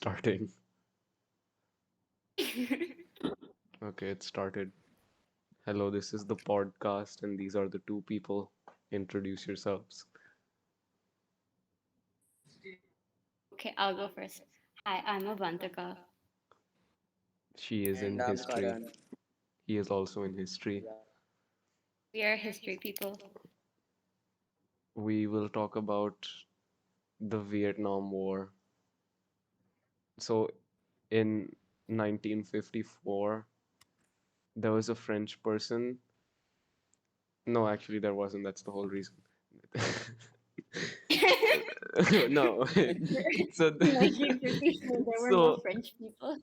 starting. Okay, it started. Hello, this is the podcast, and these are the two people. Introduce yourselves. Okay, I'll go first. Hi, I'm Avantika. She is in And I'm history. Karan. He is also in history. Yeah. We are history people. We will talk about the Vietnam War. So, in 1954, there was a French person. No, actually, there wasn't. That's the whole reason. No. So, 1954, there were no so French people.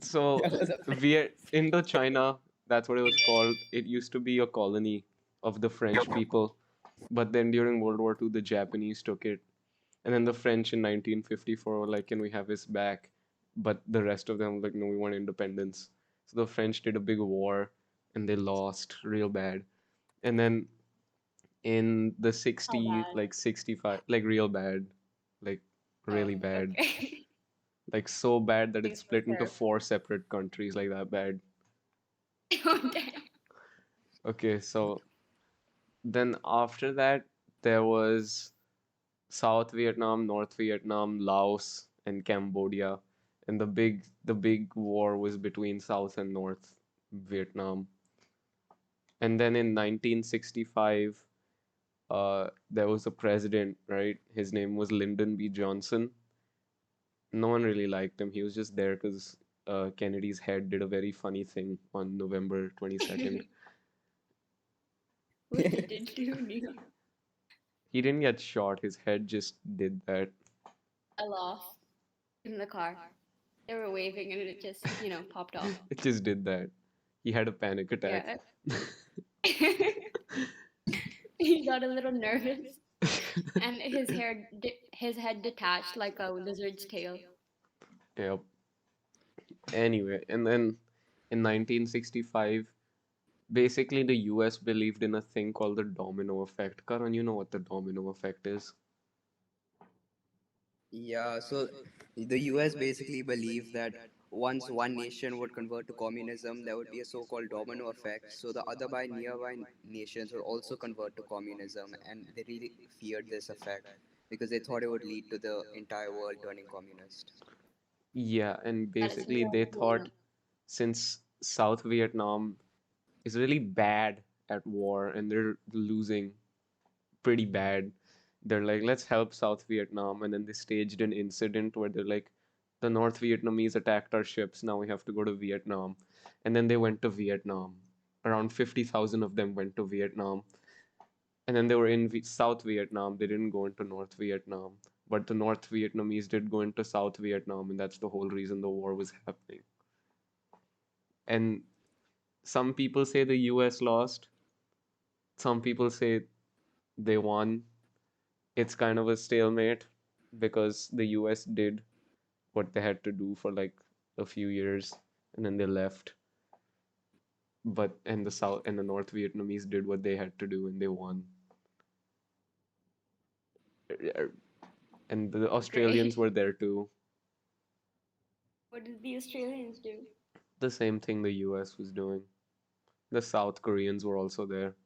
So, That was a Viet Indochina, that's what it was called. It used to be a colony of the French people, but then during World War II, the Japanese took it, and then the French in 1954 were like, "Can we have this back?" But the rest of them were like, "No, we want independence." So the French did a big war, and they lost real bad. And then in the How 60s, bad? like 65, like real bad, like really Oh, bad, okay. like so bad that it Things were split into terrible. four separate countries, like that bad. Oh, damn. Okay, so then after that, there was South Vietnam, North Vietnam, Laos, and Cambodia. And the big war was between South and North Vietnam. And then in 1965, there was a president, right? His name was Lyndon B. Johnson. No one really liked him. He was just there because Kennedy's head did a very funny thing on November 22nd. What did it do, Neil? He didn't get shot, his head just did that. I laughed in the car. They were waving and it just, popped off. It just did that. He had a panic attack. Yeah. He got a little nervous and his head detached like a lizard's tail. Yep. Anyway, and then in 1965, basically the US believed in a thing called the domino effect. Karan, you know what the domino effect is? Yeah, so the US basically believed that once one nation would convert to communism, there would be a so-called domino effect. So the other nearby nations would also convert to communism, and they really feared this effect because they thought it would lead to the entire world turning communist. Yeah, and That is basically more they blown thought up. since South Vietnam is really bad at war and they're losing pretty bad. They're like, let's help South Vietnam. And then they staged an incident where they're like, the North Vietnamese attacked our ships. Now we have to go to Vietnam. And then they went to Vietnam. Around 50,000 of them went to Vietnam. And then they were in South Vietnam. They didn't go into North Vietnam. But the North Vietnamese did go into South Vietnam. And that's the whole reason the war was happening. And some people say the US lost. Some people say they won. It's kind of a stalemate because the US did what they had to do for like a few years and then they left. But and the South and the North Vietnamese did what they had to do and they won. And the Australians Great. were there too. What did the Australians do? The same thing the US was doing. The South Koreans were also there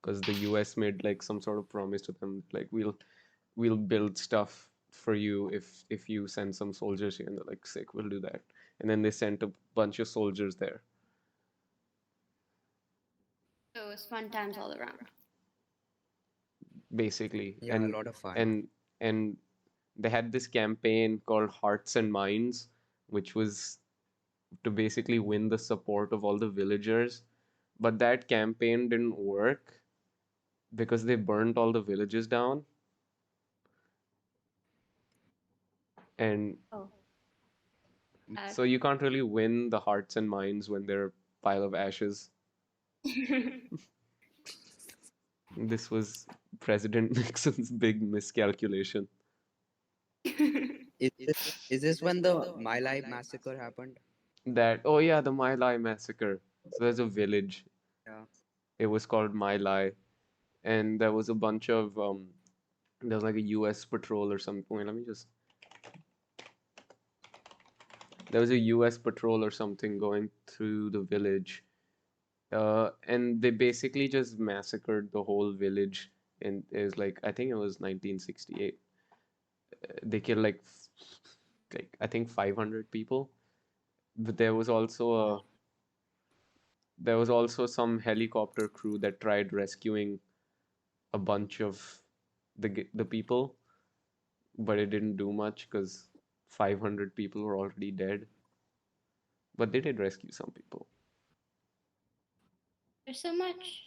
because the US made like some sort of promise to them, like we'll build stuff for you if you send some soldiers here. And they're like, sick, we'll do that. And then they sent a bunch of soldiers there. So it was fun times all around. Basically. Yeah, a lot of fun. And they had this campaign called Hearts and Minds, which was to basically win the support of all the villagers. But that campaign didn't work because they burnt all the villages down. And Oh, so sad. you can't really win the hearts and minds when they're a pile of ashes. This was President Nixon's big miscalculation. Is this when the My Lai massacre happened? That, oh yeah, the My Lai massacre. So there's a village. Yeah. It was called My Lai, and there was a bunch of there was like a U.S. patrol or something. Wait, let me just. there was a US patrol or something going through the village. And they basically just massacred the whole village. And it was like, I think it was 1968. They killed like I think 500 people. But there was also some helicopter crew that tried rescuing a bunch of the people, but it didn't do much because 500 people were already dead. But they did rescue some people. There's so much.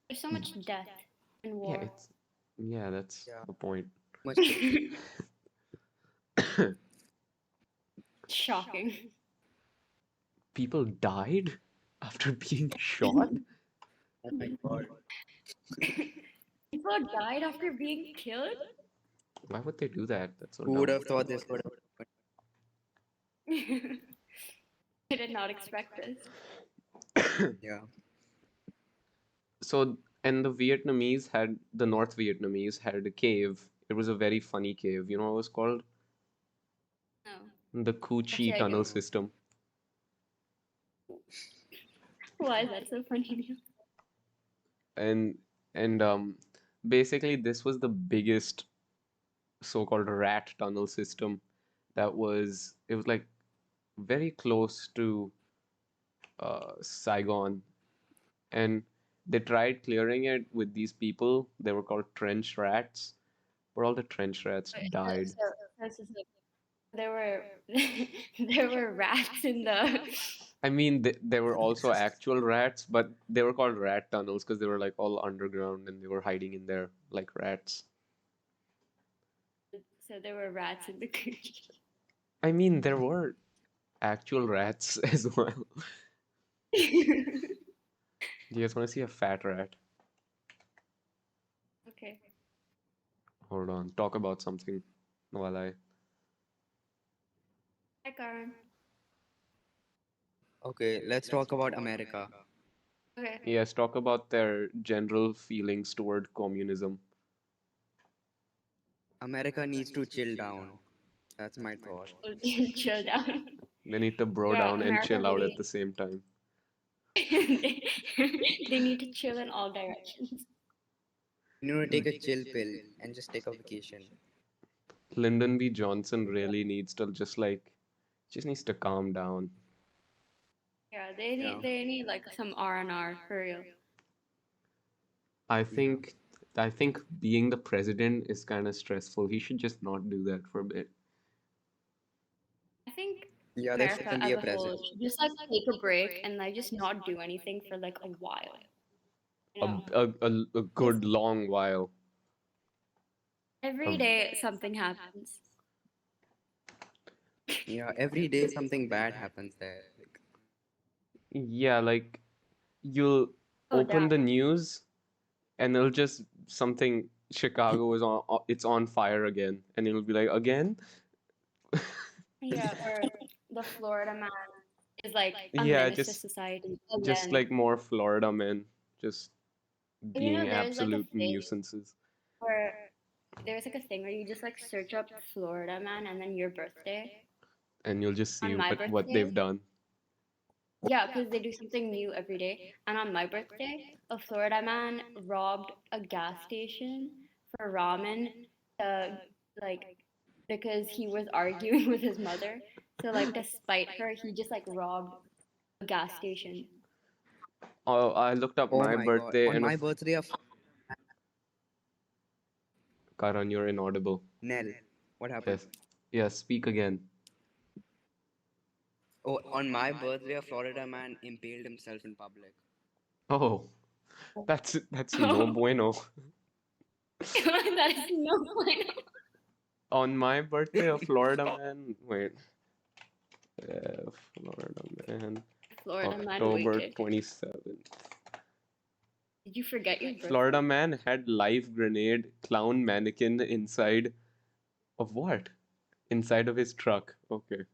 There's so Y- much death in Yeah, war. that's Yeah, the point. much killing. Shocking. People died after being shot? Oh my god. People died after being killed. Why would they do that? That's so Who would dumb. have thought this would have I did not expect this. happened? Yeah. So, and the North Vietnamese had a cave. It was a very funny cave. You know what it was called? No, The Cu Chi actually, I tunnel don't. system. Why is that so funny? And and basically this was the biggest so-called rat tunnel system it was like very close to Saigon, and they tried clearing it with these people. They were called trench rats, but all the trench rats Wait, died. so there were there were rats in the. I mean, there were also actual rats, but they were called rat tunnels because they were like all underground and they were hiding in there like rats. So there were rats in the coochie. I mean, there were actual rats as well. Do you guys want to see a fat rat? Okay. Hold on, talk about something while I. Hi, Karan. Okay, let's talk about America. Okay. Yes, talk about their general feelings toward communism. America needs to chill down. That's my thought. Chill down. They need to bro Yeah, down and America chill out at really. the same time. they, they need to chill in all directions. You know, take a chill pill and just take a vacation. Lyndon B. Johnson really needs to just needs to calm down. Yeah, Yeah. they need like some R&R for real. I Yeah. think I think being the president is kind of stressful. He should just not do that for a bit. I think Yeah, there America shouldn't be as a a whole president. should just like take a break and like just not do anything for like a while. You A, know, a because good long while. A, every day something happens. Yeah, every day something bad happens there. Like, yeah, like you'll Oh, open damn. the news and it'll just something Chicago is on it's on fire again and it'll be like again. Yeah, or the Florida man is like a Yeah, menace to just society just again. like more Florida men just You know, being there's like a absolute thing nuisances. where there's like a thing where you just like search up Florida man and then your birthday. And you'll just see On my what birthday, they've done. yeah, because they do something new every day. And on my birthday, a Florida man robbed a gas station for ramen, uh, like because he was arguing with his mother. So like to spite her, he just like robbed a gas station. Oh, I looked up oh my my god. birthday On and my of birthday, a Karan, you're inaudible. Nell. What happened? Yes. Yes, speak again. Oh, on my birthday, a Florida man impaled himself in public. Oh, that's no Oh, bueno. that is no point. On my birthday, a Florida man. Wait, Florida man. Florida man October wicked. 27th. Did you forget your Florida birthday? man had live grenade clown mannequin inside of what? Inside of his truck. Okay.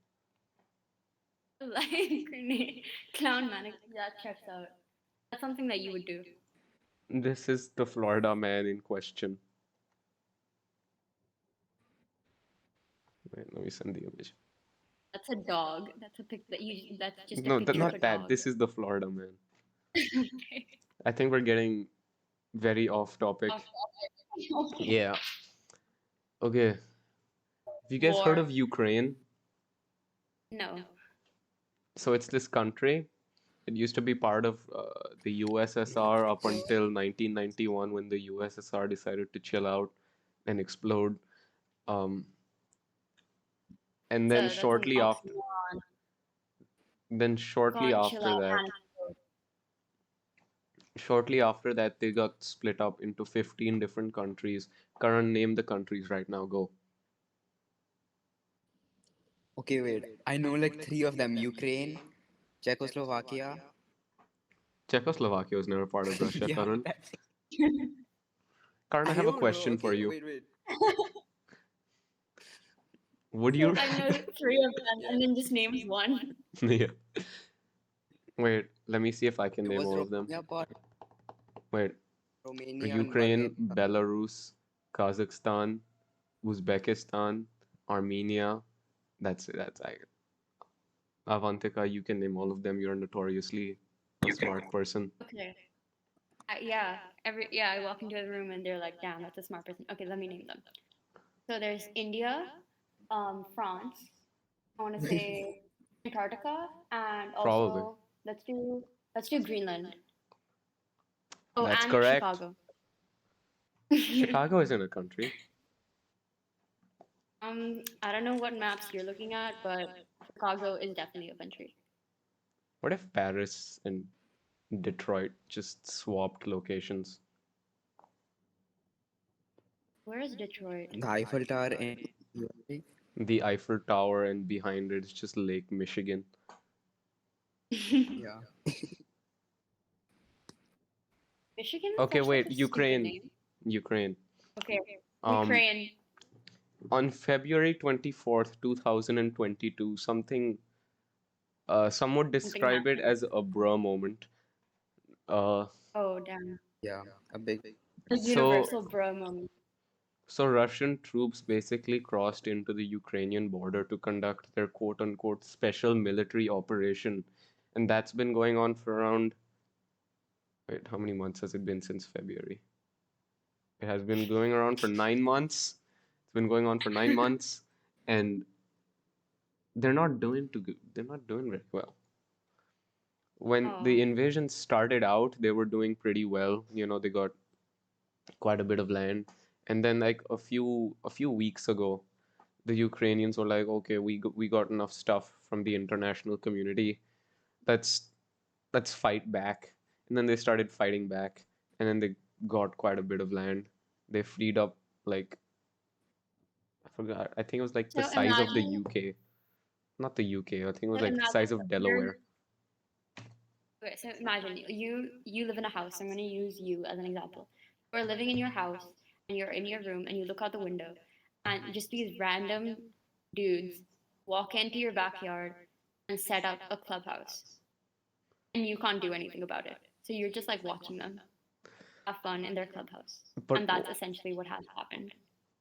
Live grenade, clown manic. That checks out. That's something that you would do. This is the Florida man in question. Wait, let me send the image. That's a dog. That's a pic that you. That's just a No, picture of a not that. dog. This is the Florida man. Okay. I think we're getting very off Off topic. topic. Okay. Yeah. Okay. Have you guys heard War. of Ukraine? No. So it's this country. It used to be part of the USSR up until 1991 when the USSR decided to chill out and explode. Um, and then That's an oxymoron. shortly Can't chill after out that, and explode. they got split up into 15 different countries. Karan, name the countries right now. Go. Okay, wait. I know like three of them: Ukraine, Czechoslovakia. Czechoslovakia was never part of Russia, Yeah, Karan. that's. Karan, I I have a don't know. question for Okay, you. wait. Would Said you? I know three of them, and then just names one. Yeah. Wait, let me see if I can It name was all of them. Romania part, Wait, Romania and Ukraine, Bulgaria. Belarus, Kazakhstan, Uzbekistan, Armenia. That's it. That's I. Avantika, you can name all of them. You're notoriously a smart person. Okay. Yeah. I walk into the room and they're like, "Damn, that's a smart person." Okay, let me name them. So there's India, France. I want to say Antarctica, and Probably. also let's do Greenland. Oh, That's and correct. Chicago. Chicago isn't a country. I don't know what maps you're looking at, but Chicago is definitely a country. What if Paris and Detroit just swapped locations? Where is Detroit? The Eiffel Tower in USA. The Eiffel Tower and behind it is just Lake Michigan. Yeah. Michigan is Okay, such wait, a stupid Ukraine. name. Ukraine. Okay, Um, Ukraine. on February 24th, 2022, some would Something describe it happened. as a bruh moment. Uh, Oh, damn. Yeah, a big. The so universal bro moment. so Russian troops basically crossed into the Ukrainian border to conduct their quote unquote special military operation. And that's been going on for around, wait, how many months has it been since February? It has been going around for 9 months. It's been going on for 9 months, and they're not doing very well. When Oh, the invasion started out, they were doing pretty well. They got quite a bit of land. And then like a few weeks ago, the Ukrainians were like, okay, we got enough stuff from the international community. Let's let's fight back. And then they started fighting back, and then they got quite a bit of land. They freed up like I forgot. I think it was like the so size of the imagine, UK. Not the UK. I think it was so like the imagine size of you're. Delaware. Okay, so imagine you live in a house. I'm going to use you as an example. You're living in your house and you're in your room and you look out the window and just these random dudes walk into your backyard and set up a clubhouse and you can't do anything about it. So you're just like watching them have fun in their clubhouse. But And that's essentially what has happened.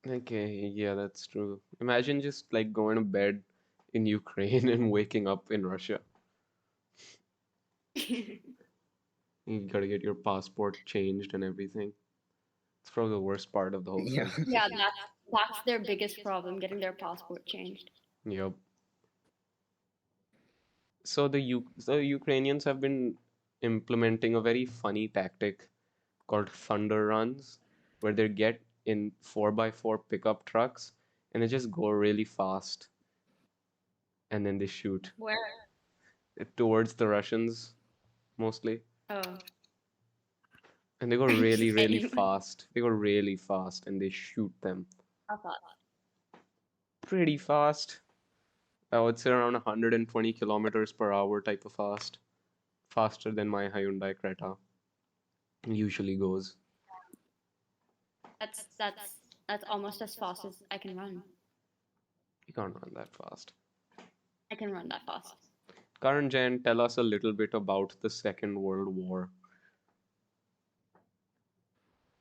okay, yeah, that's true. Imagine just like going to bed in Ukraine and waking up in Russia. You gotta get your passport changed and everything. It's probably the worst part of the whole Yeah. thing. Yeah, that's their biggest problem, getting their passport changed. Yep. So the Ukrainians have been implementing a very funny tactic called thunder runs, where they get in 4x4 pickup trucks and they just go really fast and then they shoot Where? towards the Russians mostly. Oh, And they go really, just really anyone. fast. They go really fast and they shoot them I thought. pretty fast. I would say around 120 kilometers per hour type of fast. Faster than my Hyundai Creta usually goes. That's almost as fast as I can run. You can't run that fast. I can run that fast. Karan Jain, tell us a little bit about the Second World War.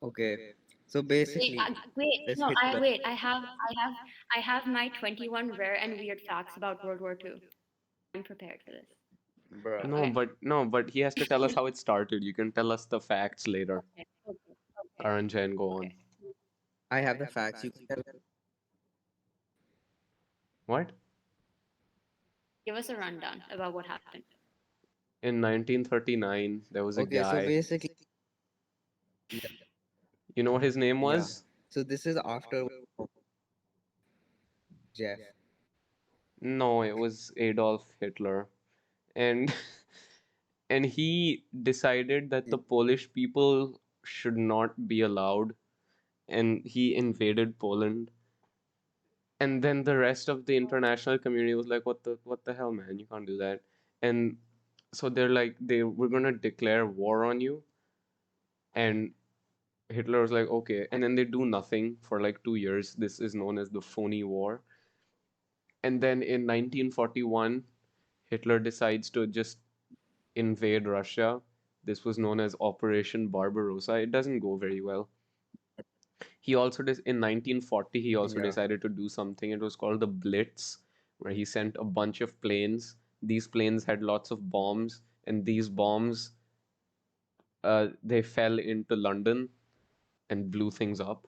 Okay. So Wait, basically, wait, let's no, get to I the wait. I have my 21 rare and weird facts about World War II. I'm prepared for this. bruh. No, Okay. but he has to tell us how it started. You can tell us the facts later. Okay. Okay. Okay. Aranjan, go on. Okay. I have the facts. You can tell. What? Give us a rundown about what happened. In 1939, there was a Okay, so guy. basically, You know what his name yeah. was? So this is after Jeff. No, it was Adolf Hitler. And and he decided that Yeah, the Polish people should not be allowed, and he invaded Poland. And then the rest of the international community was like, what the hell, man? You can't do that. And so they're like, we're gonna declare war on you. And Hitler was like, okay. And then they do nothing for like 2 years. This is known as the phony war. And then in 1941, Hitler decides to just invade Russia. This was known as Operation Barbarossa. It doesn't go very well. He also in 1940 he also yeah. decided to do something. It was called the Blitz, where he sent a bunch of planes. These planes had lots of bombs, and these bombs they fell into London and blew things up.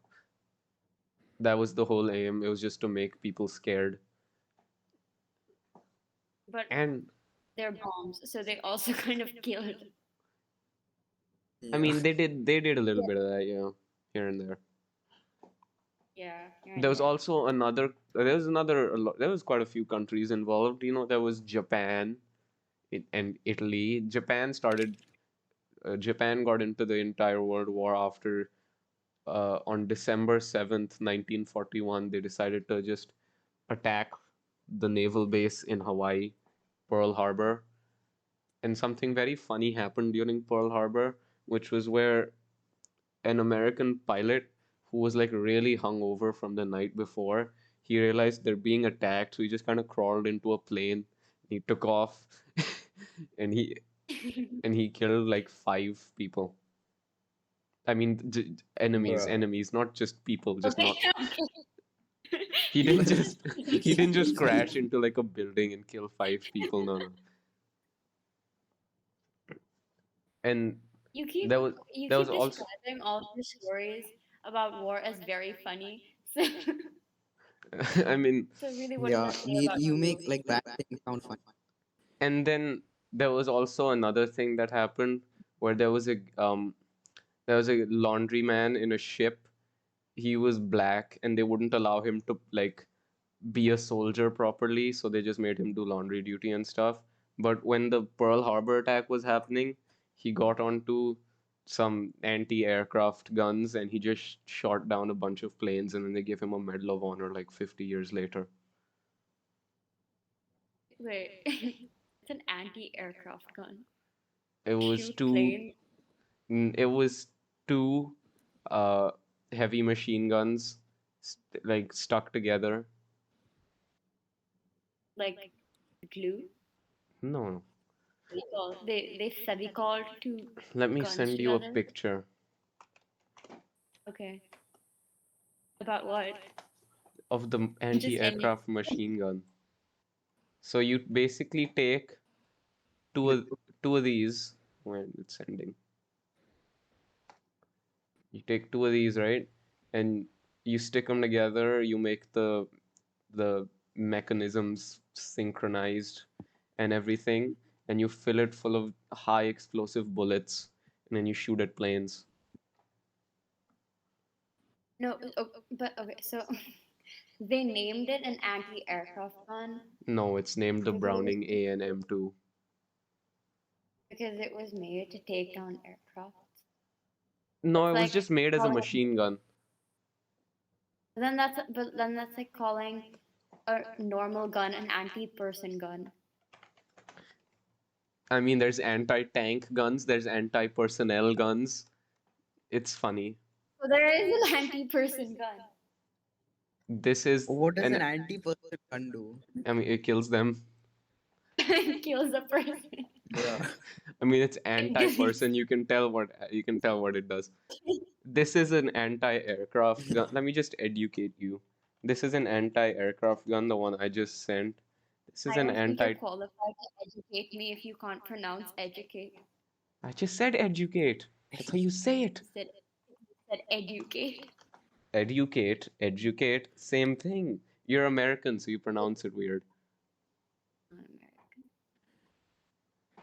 That was the whole aim. It was just to make people scared. But And they're bombs, so they also kind of killed. I Yeah. mean, they did a little Yeah. bit of that, here and there. Yeah. Here There and was there. also there was quite a few countries involved. There was Japan and Italy. Japan got into the entire World War after on December 7th, 1941, they decided to just attack the naval base in Hawaii, Pearl Harbor. And something very funny happened during Pearl Harbor, which was where an American pilot who was like really hungover from the night before, he realized they're being attacked, so he just kind of crawled into a plane. He took off, and he killed like 5 people. I mean, enemies, Bruh. enemies, not just people, just Okay. not. Okay. He You didn't know, just he didn't just crash into like a building and kill 5 people. No, no. And You keep there was you there was keep also describing all your stories about war as very funny. So, I mean, so really, what does yeah, that say about you you? make like bad things sound fun. and then there was also another thing that happened where there was a laundryman in a ship. He was black, and they wouldn't allow him to like be a soldier properly, so they just made him do laundry duty and stuff. But when the Pearl Harbor attack was happening, he got onto some anti-aircraft guns and he just shot down a bunch of planes, and then they gave him a Medal of Honor like 50 years later. Wait, it's an anti-aircraft gun. It was Shoot two plane it was two uh heavy machine guns like stuck together. like glue. No, no. They said we called two Let me guns send you a together. picture Okay. About what? of the Just send me. anti-aircraft machine gun. So you basically take two of two of these when it's sending. You take two of these, right? And you stick them together, you make the mechanisms synchronized and everything, and you fill it full of high explosive bullets, and then you shoot at planes. No, but okay. So they named it an anti-aircraft gun No, it's named the because Browning A and M2. because it was made to take down aircraft. No, It's it was like just made as a calling machine gun. then that's like calling a normal gun an anti-person gun. I mean, there's anti-tank guns, there's anti-personnel guns. It's funny. So there is an anti-person gun. This is What does an an anti-person gun do? I mean, it kills them. It kills the person. Bruh. I mean, it's Because anti-person. You can tell what it does. This is an anti-aircraft gun. Let me just educate you. This is an anti-aircraft gun, the one I just sent. This is I an don't think you're anti. qualified to educate me if you can't pronounce educate. I just said educate. That's how you say it. You said educate. Educate, educate, same thing. You're American, so you pronounce it weird. Not American.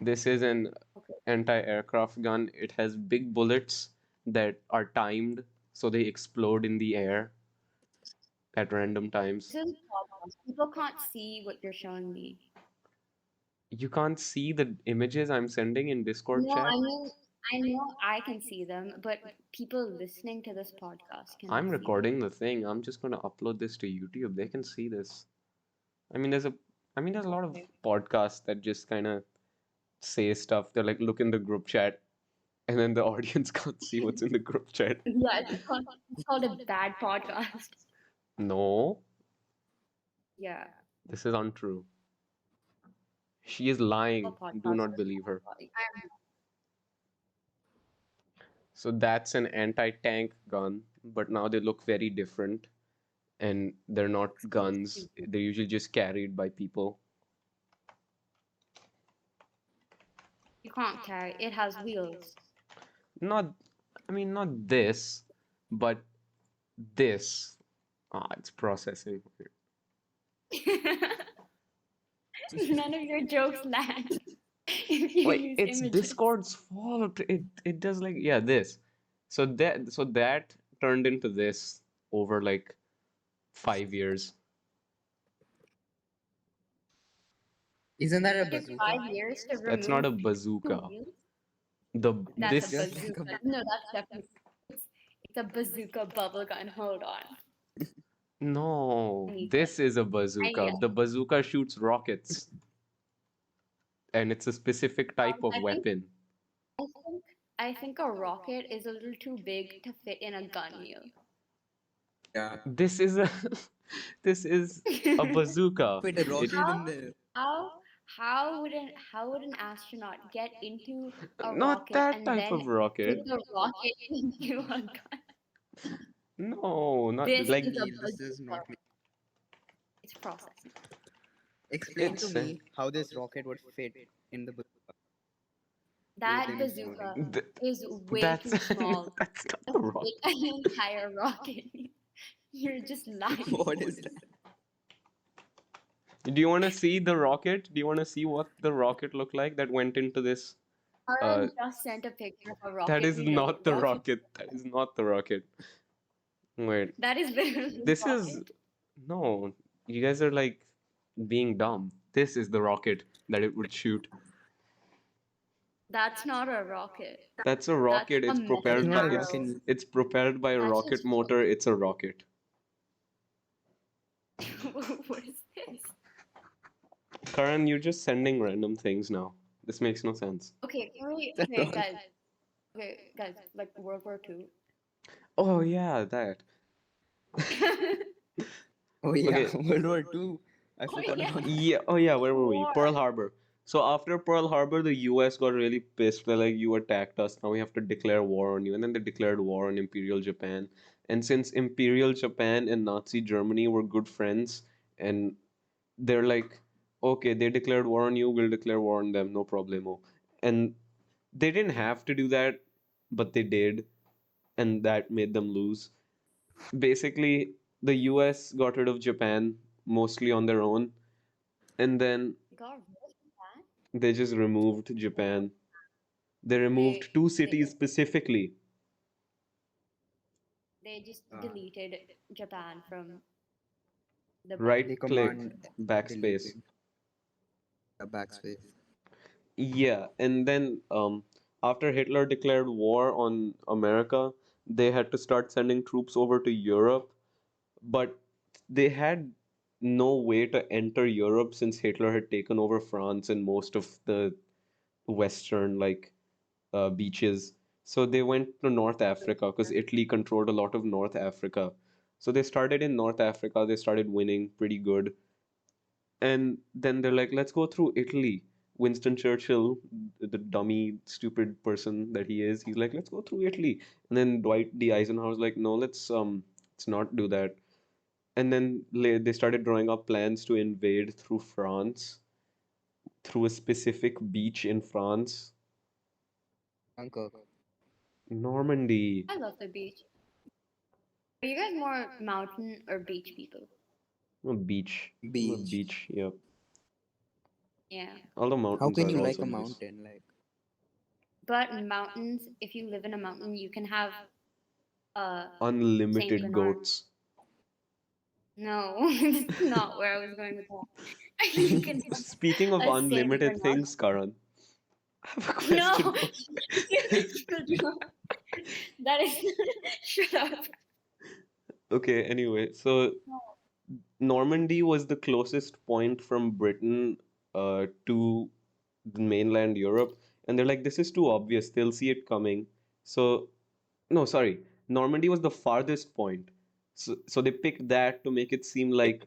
This is an Okay. anti-aircraft gun. It has big bullets that are timed, so they explode in the air at random times. This is a podcast. People can't see what you're showing me. You can't see the images I'm sending in Discord No, chat. I know I can see them, but people listening to this podcast I'm cannot see them. recording the thing. I'm just gonna upload this to YouTube. They can see this. I mean, there's a, I mean, there's a lot of podcasts that just kind of say stuff. They're like, look in the group chat, and then the audience can't see what's in the group chat. Yeah, it's called a bad podcast. No, Yeah, this is untrue. She is a lying. Do podcast. not believe her. I'm So that's an anti-tank gun, but now they look very different, and they're not so guns. stupid. They're usually just carried by people. You can't carry. It has wheels. Not, I mean, not this, but this. Ah, it's processing. None of your jokes land if you Wait, use it's images. Discord's fault. It does like, yeah, this. So that turned into this over like 5 years. Isn't that a It took bazooka? 5 years to That's not remove a two bazooka. wheels. The That's a this Just like bazooka. a No, that's definitely it's a bazooka bubble gun. Hold on. no, I need this. this is a I need bazooka. it. The bazooka shoots rockets, and it's a specific type of I think weapon. I think I think a rocket is a little too big to fit in a gun wheel. yeah. This is a this is a bazooka. Fit a It rocket in there. How how would an astronaut get into a not rocket that and type then of put rocket. the rocket into a gun? No, not This like is a Me, this does bazooka. not make. It's processing. Explain to it's me how this rocket would fit in the bazooka. Do you That think it's possible? bazooka th is way that's too small that's not to the rocket. fit an entire rocket. You're just lying. What is that? Do you want to see the rocket? Do you want to see what the rocket looked like that went into this? Uh, Karan just sent a picture of a that rocket. is We know not what the rocket. rocket. That is not the rocket. Wait, That is literally a this is rocket. no. You guys are like being dumb. This is the rocket that it would shoot. That's not a rocket. That's a That's rocket. a It's metal That's propelled by not a arrow. rocket. it's propelled by a That's rocket just motor. It's a rocket. what is this? Karan, you're just sending random things now. This makes no sense. Okay, can we That's okay, all. guys. Okay, guys, like World War II. Oh yeah, that. Oh yeah, Okay. World War II. I Oh forgot yeah, about that. Yeah. Oh yeah. Where were we? war. Pearl Harbor. So after Pearl Harbor, the U.S. got really pissed. They're like, you attacked us. Now we have to declare war on you. And then they declared war on Imperial Japan. And since Imperial Japan and Nazi Germany were good friends, and they're like, okay, they declared war on you. We'll declare war on them. No problemo. And they didn't have to do that, but they did, and that made them lose. Basically, the US got rid of Japan mostly on their own, and then God, what is that? they just removed Japan. They removed They two they cities specifically. they just Uh, deleted Japan from the book. they Right click, command backspace. deleted a backspace. Yeah, and then after Hitler declared war on America, they had to start sending troops over to Europe, but they had no way to enter Europe since Hitler had taken over France and most of the Western beaches. So they went to North Africa because Italy controlled a lot of North Africa. So they started in North Africa, they started winning pretty good. And then they're like, let's go through Italy. Winston Churchill, the dummy, stupid person that he is, he's like, let's go through Italy. And then Dwight D. Eisenhower's like, no, let's not do that. And then they started drawing up plans to invade through France, through a specific beach in France, Dunkirk. Normandy. I love the beach. Are you guys more mountain or beach people? I'm a beach. I'm a Beach. beach. Yep. Yeah. Although How mountains can are you like also a nice. mountain? Like, But in mountains, if you live in a mountain, you can have Saint Unlimited Bernard. goats. No, that's not where I was going with that. You can Speaking of have a Saint unlimited Bernard. things, Karan, I have a No, question for you do not. That is shut up. Okay, anyway, so Normandy was the closest point from Britain to the mainland Europe, and they're like, this is too obvious. They'll see it coming. So, no, sorry, Normandy was the farthest point. So they picked that to make it seem like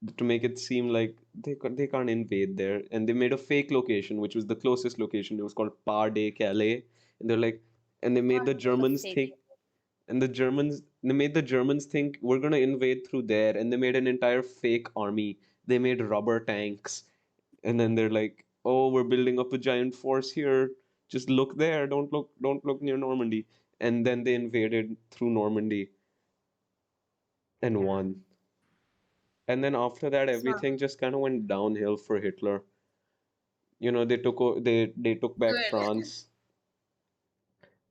they can't invade there, and they made a fake location, which was the closest location. It was called Pas de Calais, and they're like, and they made the A Germans fake. think they made the Germans think we're gonna invade through there, and they made an entire fake army. They made rubber tanks, and then they're like, "Oh, we're building up a giant force here. Just look there. Don't look near Normandy." And then they invaded through Normandy and Yeah, won. And then after that, smart. everything just kind of went downhill for Hitler. They took back Good. France.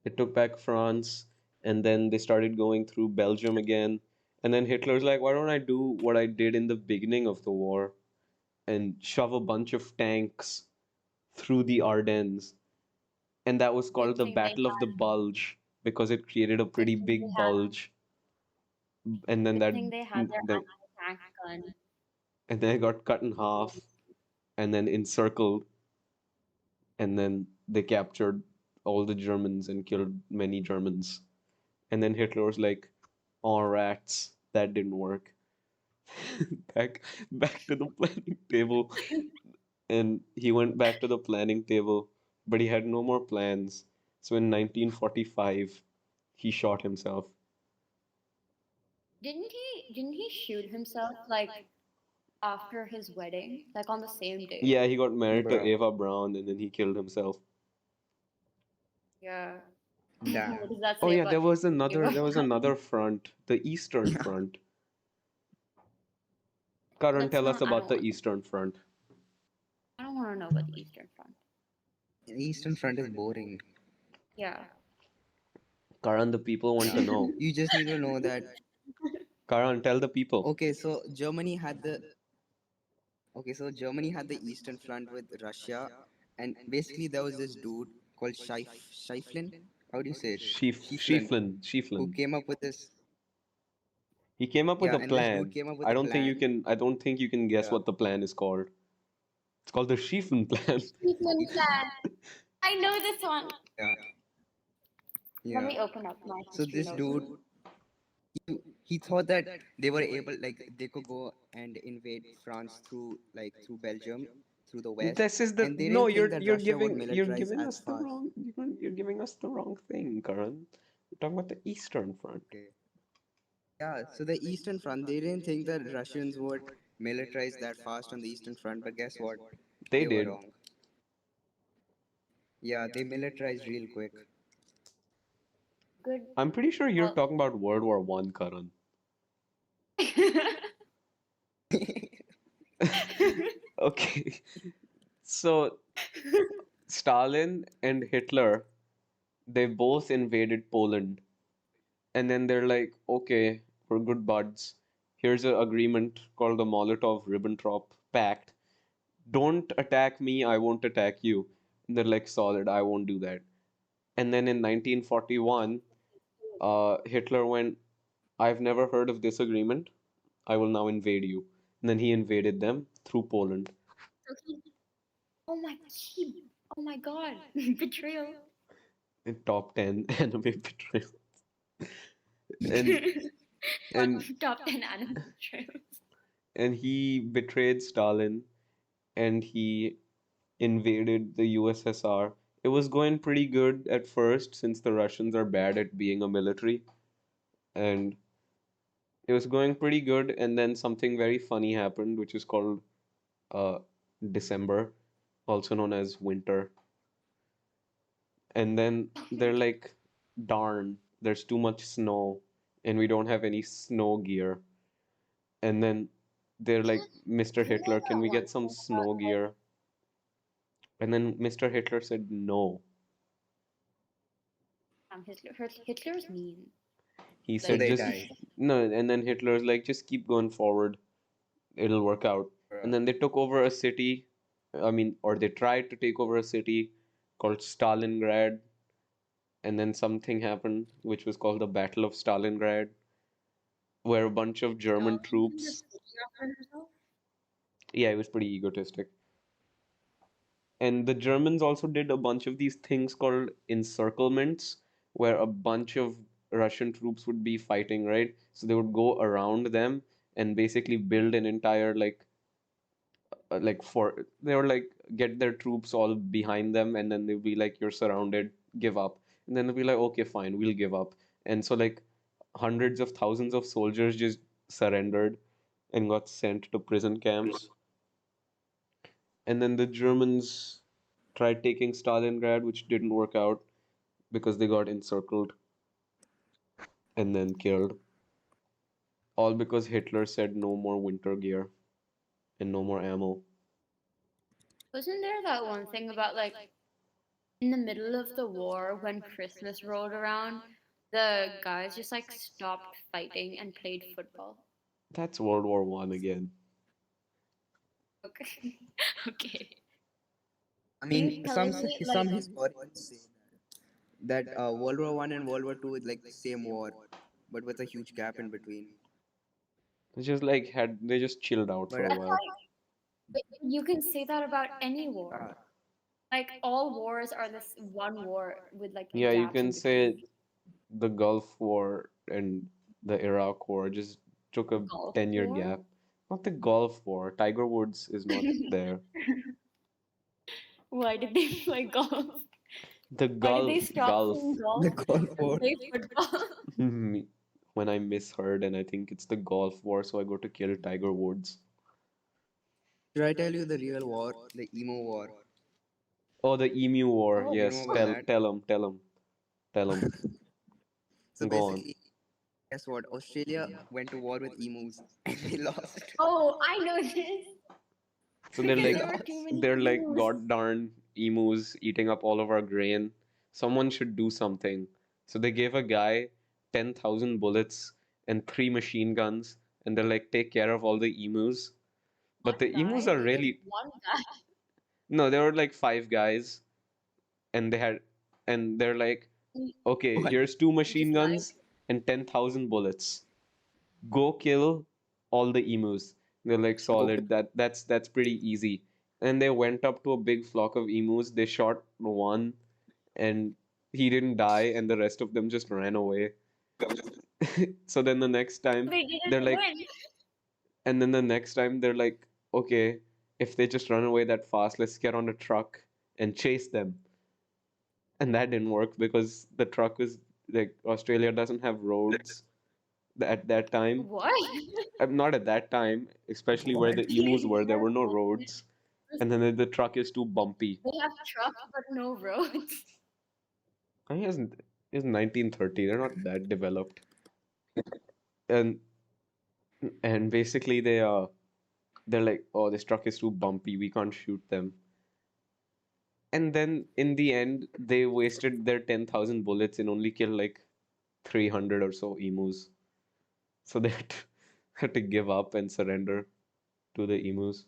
They took back France, and then they started going through Belgium again. And then Hitler's like, why don't I do what I did in the beginning of the war and shove a bunch of tanks through the Ardennes? And that was Good called the thing they Battle of the Bulge because it created a good pretty thing they big had bulge. And then good thing they had their then, anti-tank gun. and then it got cut in half and then encircled, and then they captured all the Germans and killed many Germans. And then Hitler was like, "Oh rats, that didn't work." Back to the planning table, and he went back to the planning table, but he had no more plans. So in 1945, he shot himself. Didn't he shoot himself like after his wedding, like on the same day? Yeah, he got married to bruh. Eva Braun, and then he killed himself. Yeah. What Damn. does that Oh say yeah, about Eva? there was another front, the Eastern Front. Karan, Let's tell us not. I about don't the want. Eastern Front. I don't want to know about the Eastern Front. Eastern Front is boring. Yeah. Karan, the people want Yeah. to know. You just need to know that. Karan, tell the people. Okay, so Germany had the Eastern Front with Russia, and basically there was this dude called Scheiflin. How do you say it? Schieflin, who Schieflin. came up with this. He came up with Yeah, a and this dude plan. came up with a plan. I don't think you can guess Yeah, what the plan is called. It's called the Schieflin plan. Treatment plan. I know this one. yeah, Let yeah. me open up my So history this dude, notebook. he thought that they were able, like, they could go and invade France through Belgium, through the west, This is the and they no, didn't think that Russia would you're militarize giving as us the fast. wrong you're giving us the wrong thing, Karan. We're talking about the Eastern Front. Okay. Yeah, so the Eastern Front, they didn't think that Russians would militarize that fast on the Eastern Front, but guess what? They They were did. wrong. Yeah, they militarized real quick. Good. I'm pretty sure you're Well, talking about World War One, Karan. Okay. So Stalin and Hitler, they both invaded Poland. And then they're like, okay, we're good buds. Here's an agreement called the Molotov-Ribbentrop Pact. Don't attack me, I won't attack you. And they're like, solid, I won't do that. And then in 1941, Hitler went, I've never heard of this agreement. I will now invade you. And then he invaded them through Poland. oh my he, oh my God. Betrayal. In top 10 anime betrayal. And Top, and top 10 anime betrayals. and he betrayed Stalin, and he invaded the USSR. It was going pretty good at first since the Russians are bad at being a military, and it was going pretty good. And then something very funny happened, which is called uh, December, also known as winter. And then they're like, darn, there's too much snow, and we don't have any snow gear. And then they're like, Mr. Isn't there Hitler, can that we one get some thing about snow gear? And then Mr. Hitler said no. Hitler's mean? He So Like, said they just died. no, and then Hitler's like, just keep going forward, it'll work out. And Bruh. then they took over a city, I mean, or they tried to take over a city called Stalingrad, and then something happened which was called the Battle of Stalingrad, where a bunch of German Stalin named the troops, city after himself. yeah, it was pretty egotistic. And the Germans also did a bunch of these things called encirclements, where a bunch of Russian troops would be fighting, right? So they would go around them and basically build an entire like for they were like get their troops all behind them, and then they'd be like, you're surrounded, give up. And then they'd be like, okay, fine, we'll give up. And so like hundreds of thousands of soldiers just surrendered and got sent to prison camps. And then the Germans tried taking Stalingrad, which didn't work out because they got encircled and then killed. All because Hitler said no more winter gear and no more ammo. Wasn't there that one thing about like in the middle of the war when Christmas rolled around, the guys just like stopped fighting and played football? That's World War One again. Okay. Okay. I Are mean, you telling me like some historians say that World War One and World War Two is like the same war, but with a huge gap in between. It's just like had they just chilled out But for a that's while. like you can say that about any war. uh, Like all wars are this one war with like Yeah, you gaps can in between. say the Gulf War and the Iraq War just took a Gulf 10-year War? gap. Not the Gulf War. Tiger Woods is not there. Why did they play golf? The Why did they Gulf, stop Gulf. playing golf the Gulf and War. play football? When I misheard and I think it's the Gulf War, so I go to kill Tiger Woods. Should I tell you the real war, the emo war? Oh, the Emu War. Oh, You know Yes, about tell that? tell him, tell him, tell him. So Go on. basically, guess what? Australia went to war with emus and they lost. oh, I know this So they're because They like there were too lost. many they're like emus. god darn emus eating up all of our grain. Someone should do something. So they gave a guy 10,000 bullets and three machine guns, and they're like, take care of all the emus. But One the emus guy, are it was just really one guy. no, there were like five guys, and they had and they're like, He okay, What? here's two he machine just like guns and 10,000 bullets. Go kill all the emus. They're like Okay. solid. That's pretty easy. And they went up to a big flock of emus. They shot one, and he didn't die, and the rest of them just ran away. So then the next time they didn't they're like, win. and then the next time they're like, okay, if they just run away that fast, let's get on a truck and chase them. And that didn't work because the truck was like Australia doesn't have roads at that time. What? Not at that time, especially where What? the emus were, there were no roads. And then the truck is too bumpy. They have trucks but no roads. I think it's 1930. They're not that developed. And basically they're like, oh, this truck is too bumpy. We can't shoot them. And then in the end, they wasted their 10,000 bullets and only killed like 300 or so emus. So they had to give up and surrender to the emus.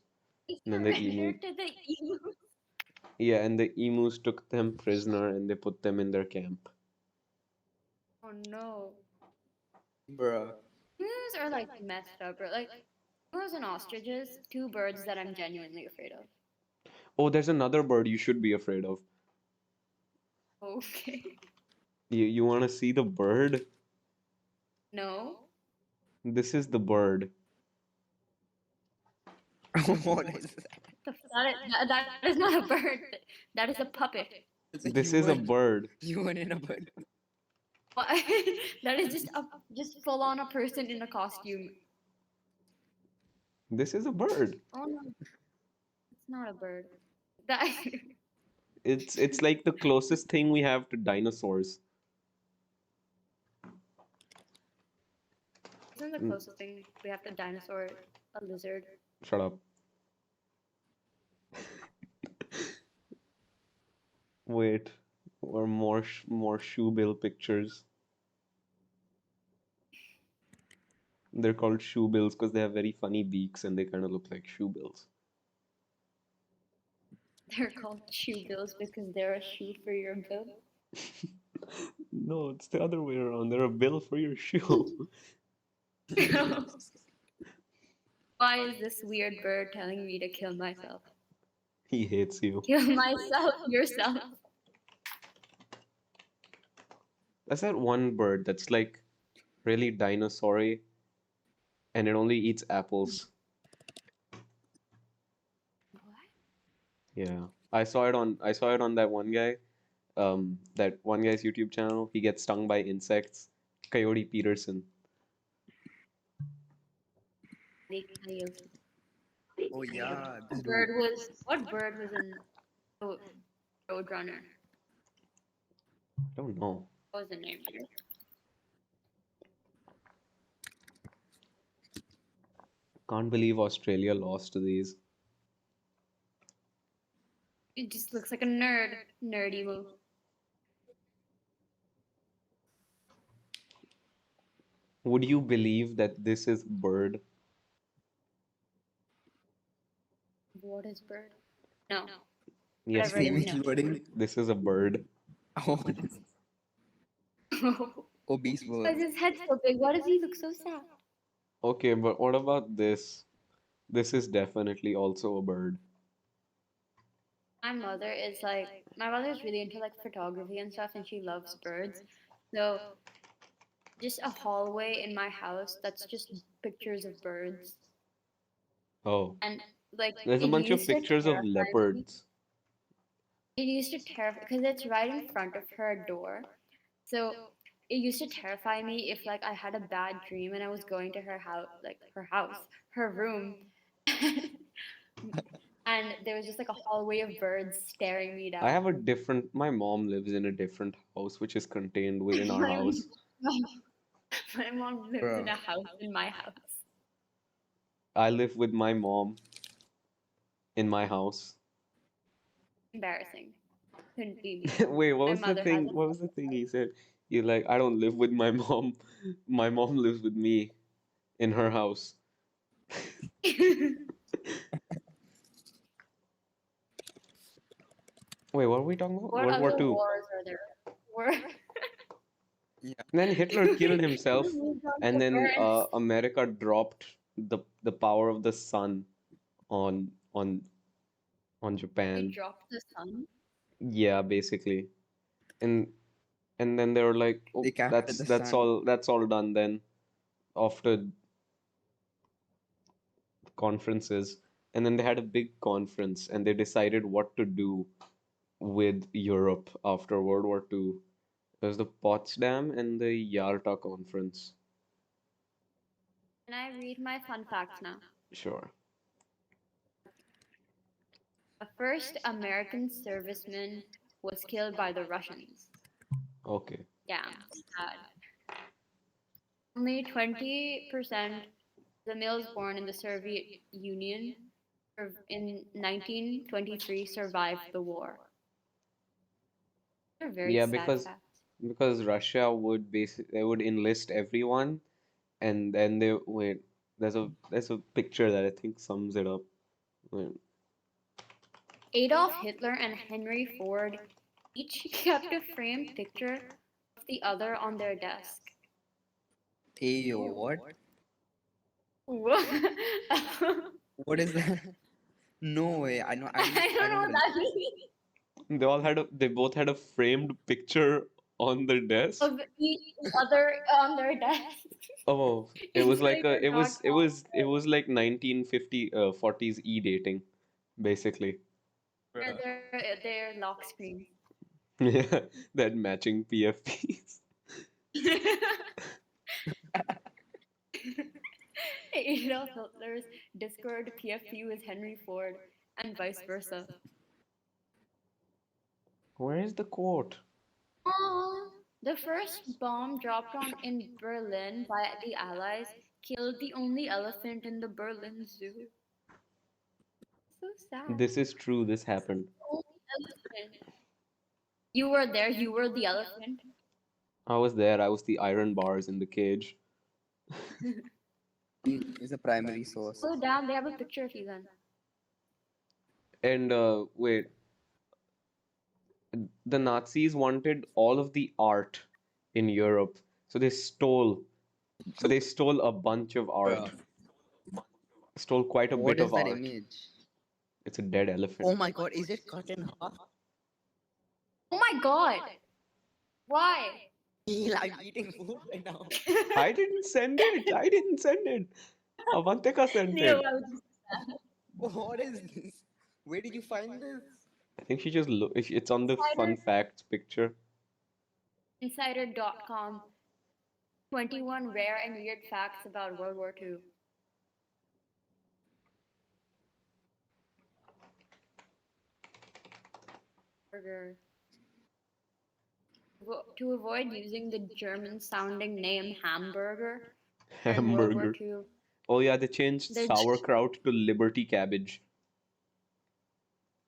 They And then the emu, surrendered to the emus. yeah, and the emus took them prisoner and they put them in their camp. Oh no. Bruh. Emus are like messed up, or like emus and ostriches, two birds that I'm genuinely afraid of. Oh, there's another bird you should be afraid of. Okay. You want to see the bird? No. This is the bird. What is that? The That is not a bird. That is a puppet. It's a This is a human. bird. Human in a bird. What? That is just full on a person in a costume. This is a bird. Oh no, it's not a bird. That It's like the closest thing we have to dinosaurs. isn't the Mm, closest thing we have to dinosaur a lizard. shut up. Wait, or more shoebill pictures. They're called shoebills because they have very funny beaks and they kind of look like shoebills. They're called shoe bills because they're a shoe for your bill. No, it's the other way around. They're a bill for your shoe. Why is this weird bird telling me to kill myself? He hates you. Kill myself yourself. That's that one bird that's like really dinosaur-y and it only eats apples. What? Yeah. I saw it on that one guy, that one guy's YouTube channel. He gets stung by insects. Coyote Peterson. Oh yeah, this What dude. bird was in Road Roadrunner? I don't know. What was the name? Can't believe Australia lost to these. It just looks like a nerd. Nerdy move. Would you believe that this is bird? What is bird? No. Yes, Whatever it is, Extremely keywording. this is a bird. Oh, no. obese Why is bird. his head so big? Why does he look so sad? Okay, but what about this? This is definitely also a bird. My mother's really into like photography and stuff, and she loves birds. So just a hallway in my house that's just pictures of birds, Oh, and like there's a it bunch of used to pictures of terrify me. leopards. It used to terrify because it's right in front of her door. So it used to terrify me if like I had a bad dream and I was going to her room, and there was just like a hallway of birds staring me I down. have a different, my mom lives in a different house which is contained within our my, house. my mom lives in Bro. a house in my house. I live with my mom in my house. Embarrassing. Couldn't be me. Wait, what My was the mother has thing? What was the thing he said? You're like, I don't live with my mom. My mom lives with me in her house. a. Wait, what are we talking about? What World War other Two. wars are there? War. Yeah. And then Hitler killed We himself, moved on and to then birds. America dropped the power of the sun on on on We Japan. dropped the sun. Yeah, basically. And and then they were like, oh, They captured the sun. that's all done then after conferences. And then they had a big conference and they decided what to do with Europe after World War II. There's the Potsdam and the Yalta conference. Can I read my fun facts now? Sure. The first American serviceman was killed by the Russians. Okay. Yeah, sad. Only 20% of the males born in the Soviet Union in 1923 survived the war. They're very Yeah, sad facts. because Russia would they would enlist everyone and then they wait. There's a picture that I think sums it up. Wait. Adolf Hitler and Henry Ford each kept a framed picture of the other on their desk. Ayo, what? What? What is that? No way. I know. I I don't know don't what even. that means. They both had a framed picture on their desk. Of each other on their desk. Oh, it was like Inside a or not it was like 1950 40s e-dating basically. They're lock screens. Yeah, that matching PFPs. Adolf Hitler's Discord PFP was Henry Ford, and vice versa. Where is the quote? The first bomb dropped on in Berlin by the Allies killed the only elephant in the Berlin Zoo. So sad. This is true, this happened. Only elephant. You were there. You were the elephant. I was there, I was the iron bars in the cage. Is a primary source. Oh damn! They have a picture of you then. And wait, the Nazis wanted all of the art in Europe, so they stole a bunch of art, Bruh. stole quite a What bit is of that art. image? It's a dead Oh elephant. my god, is it cut in half? Oh my god! Why? I'm eating food right now. I didn't send it. I didn't send it. Avantika sent Neil, it. why would you say What is this? Where did you find this? I think she just look. It's on the Insider, fun facts picture. Insider.com. 21 rare and weird facts about World War II. Burger. To avoid using the German sounding name hamburger during World War Hamburger. II, Oh yeah, they changed the sauerkraut to Liberty cabbage.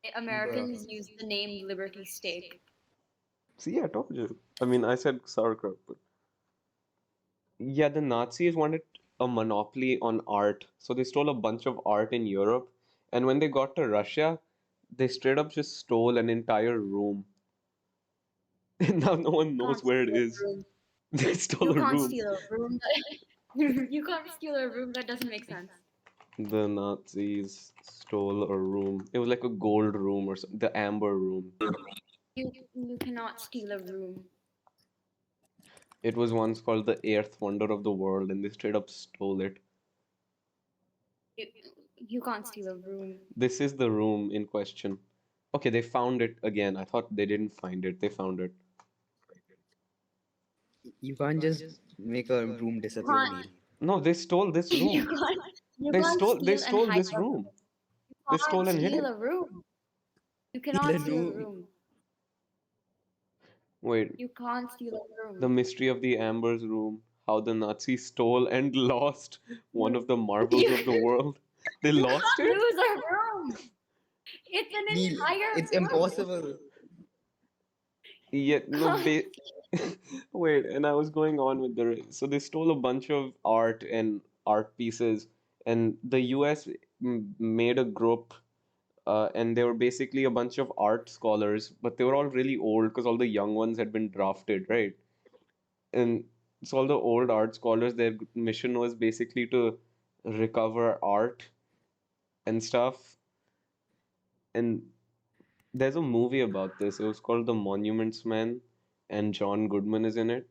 Bruh. Americans used the name Liberty Steak. See, I told you. I mean, I said sauerkraut, but yeah, the Nazis wanted a monopoly on art, so they stole a bunch of art in Europe. And when they got to Russia, they straight up just stole an entire room. And now no one knows Can't where it steal a is. room. They stole You a can't room. steal a room you can't steal a room that doesn't make sense. The Nazis stole a room. It was like a gold room or something, the amber room. You cannot steal a room. It was once called the eighth wonder of the world, and they straight up stole it. You, you can't steal a room. This is the room in question. Okay, they found it again. I thought they didn't find it. They found it. You can't just make a room You disappear, can't Neil. No, they stole this you room. can't you They can't stole they steal and stole hide this a room. room. You They stole can't and hid steal it. a room. You Steal cannot a steal a room. room. Wait, You can't steal a the room. mystery of the Amber's room. How the Nazis stole and lost one You, of the marvels you, of the world. They you lost can't it? lose a room. It's an Neil, entire it's room. impossible. Yet You no can't ba wait, and I was going on with so they stole a bunch of art and art pieces, and the US made a group, and they were basically a bunch of art scholars, but they were all really old because all the young ones had been drafted, right? And so all the old art scholars, their mission was basically to recover art and stuff. And there's a movie about this. It was called The Monuments Men, and John Goodman is in it.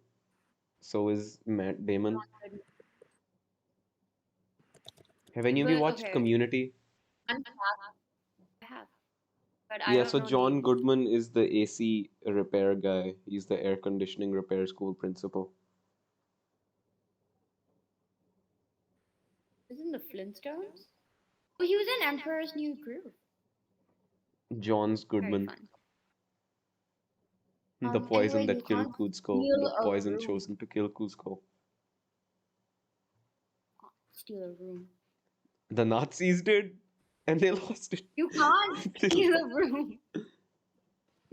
So is Matt Damon. Have any of you but watched okay. Community? Fun fact, I have. But I Yeah, don't so know John names. Goodman is the AC repair guy. He's the air conditioning repair school principal. Isn't the Flintstones? Oh, he was in Emperor's New Groove. John's Very Goodman, fun. the poison Anyway, that you killed can't Kuzco, steal the a poison room. chosen to kill Kuzco. Steal a room. The Nazis did, and they lost it. You can't They steal lo- a room.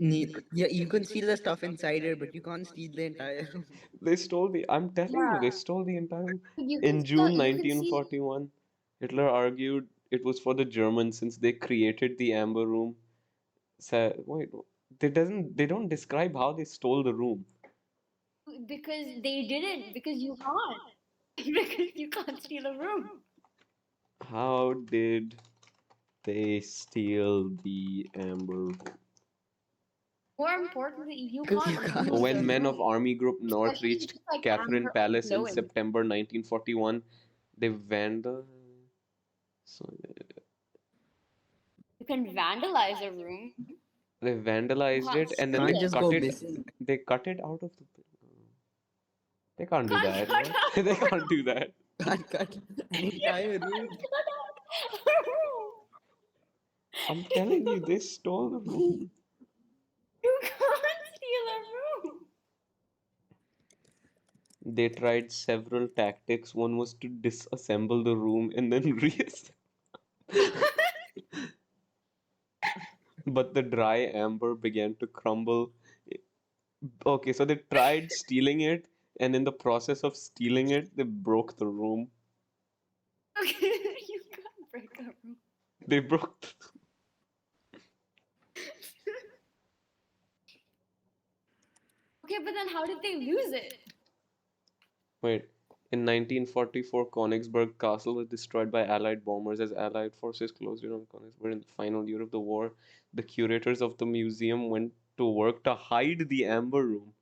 Neil, yeah, you can steal the stuff inside it, but you can't steal the entire room. they stole the. I'm telling you, Yeah. they stole the entire. You can In steal. June You can see. 1941, Hitler argued it was for the Germans since they created the Amber Room. Wait, they don't describe how they stole the room. Because they didn't. Because you can't. Because you can't steal a room. How did they steal the Amber Room? More importantly, you Because you can't can't. lose When a men of room. Army Group North Especially if reached it's like Catherine amber and Palace in glowing. September 1941, they vandal. So, can vandalize a room. They You vandalized can't it You and then steal they can't it. just cut go it. missing. They cut it out of the. They You can't do can't that. cut out. They can't do that. Can't cut an You entire can't room. cut out a room. I'm telling you, they stole the room. You can't steal a room. They tried several tactics. One was to disassemble the room and then reassemble. But the dry amber began to crumble. Okay, so they tried stealing it, and in the process of stealing it, they broke the room. Okay, you can't break a room. They broke. Okay, but then how did they lose it? Wait. In 1944, Königsberg Castle was destroyed by Allied bombers as Allied forces closed in on Königsberg in the final year of the war. The curators of the museum went to work to hide the amber room.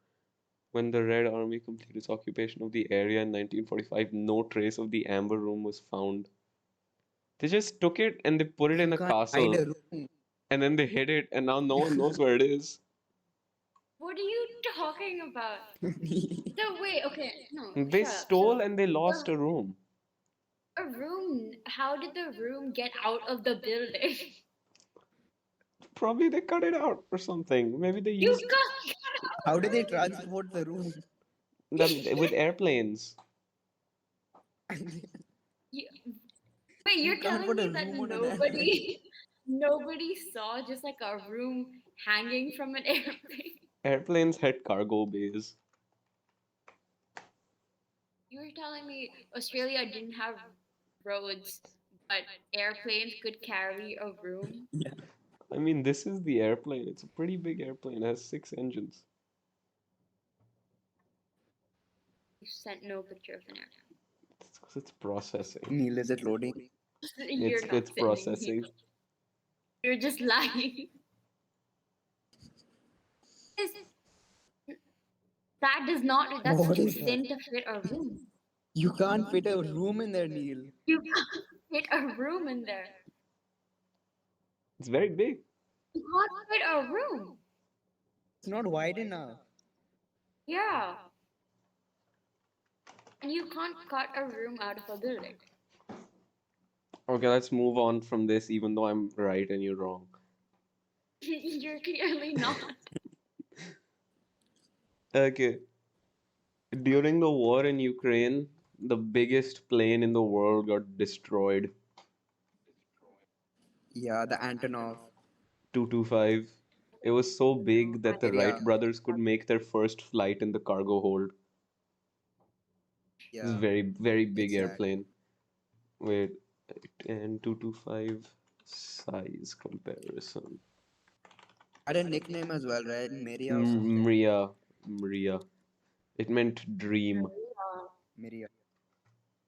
When the Red Army completed its occupation of the area in 1945, no trace of the amber room was found. They just took it and they put it in You a can't hide castle, a room. and then they hid it, and now no one knows where it is. What are you talking about? So wait, okay, no, They shut up. stole So and they lost the a room. a room. How did the room get out of the building? Probably they cut it out or something. Maybe they You used can't get How out do a they room. transport the room? them with airplanes. You, wait, You you're can't telling put a me that room on an airplane. nobody, nobody saw just like a room hanging from an airplane? Airplanes had cargo bays. You were telling me Australia didn't have roads, but airplanes could carry a room. Yeah. I mean, this is the airplane. It's a pretty big airplane. It has 6 engines. You sent no picture of an airplane. It's 'cause it's processing. Neil, is it loading? You're not It's sending me. processing. You're just lying. Is that does not that's What too is that? thin to fit a room. You can't fit a room in there, Neil. You can't fit a room in there. It's very big. You can't fit a room. It's not wide enough. Yeah. And you can't cut a room out of a building. Okay, let's move on from this, even though I'm right and you're wrong. You're clearly not. Okay. During the war in Ukraine, the biggest plane in the world got destroyed. Yeah, the Antonov. 225. It was so No, big that the Yeah, Wright brothers could make their first flight in the cargo hold. It's a yeah, very, very big exactly. airplane. Wait, and 225 size comparison. Had a nickname as well, right? Maria or something. Maria, Maria. It meant dream. Maria.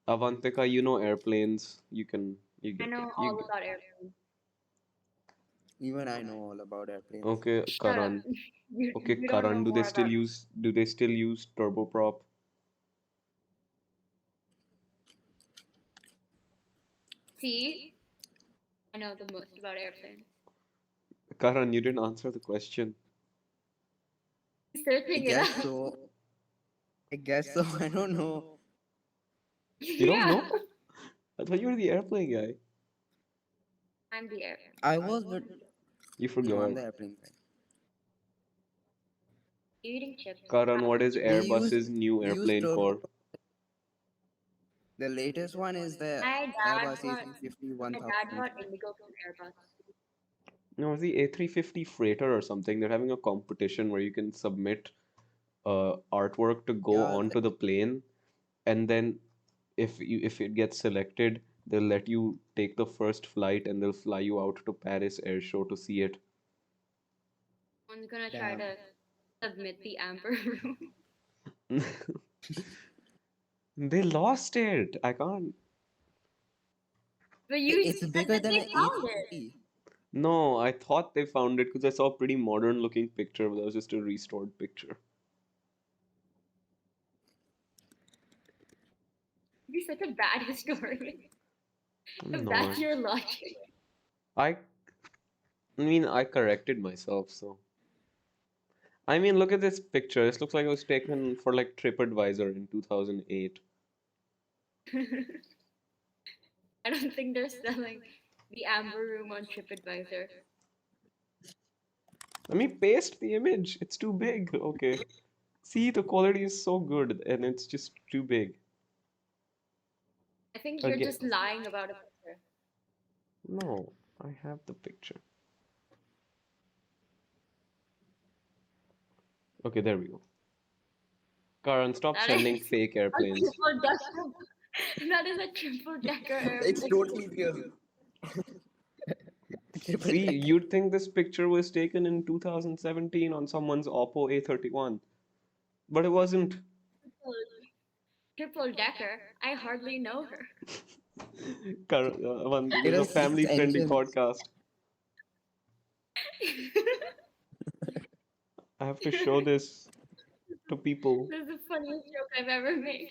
Avantika, you know airplanes. You I get it. know You all get. about airplanes. Even I know all about airplanes. Okay, Shut up. Karan. You, Okay, you don't know Karan. more about. Do they still use turboprop? See, I know the most about airplanes. Karan, you didn't answer the question. He's I searching it guess up. so. I guess so. I don't know. You don't Yeah. know? I thought you were the airplane guy. I'm the air. I was, but You no, I'm forgot. the airplane guy. Eating chips. Karan, what is They use Airbus's new they use airplane turbo. for? The latest one is the My dad Airbus got A350 my dad 1000. got Indigo from Airbus. No, it's the A350 freighter or something. They're having a competition where you can submit artwork to go Yeah, onto the plane, and then if it gets selected, they'll let you take the first flight and they'll fly you out to Paris Air Show to see it. One's gonna try damn. to submit the amber room. They lost it. I can't. But you It's said bigger that than they an found it. A350. No, I thought they found it because I saw a pretty modern looking picture, but that was just a restored picture. You're such a bad historian. I'm If not. that's your logic. I I mean, I corrected myself, so. I mean, look at this picture. This looks like it was taken for like TripAdvisor in 2008. I don't think they're selling the Amber Room on TripAdvisor. Let me paste the image. It's too big. Okay. See, the quality is so good and it's just too big. I think you're Again. just lying about a picture. No, I have the picture. Okay, there we go. Karan, stop That sending is fake a airplanes. triple decker. That is a triple decker It's airplane. totally real. Triple See, decker. you'd think this picture was taken in 2017 on someone's Oppo A31, but it wasn't. Triple decker. I hardly know her. It There's a has six family-friendly engines. podcast. I have to show this to people. This is the funniest joke I've ever made.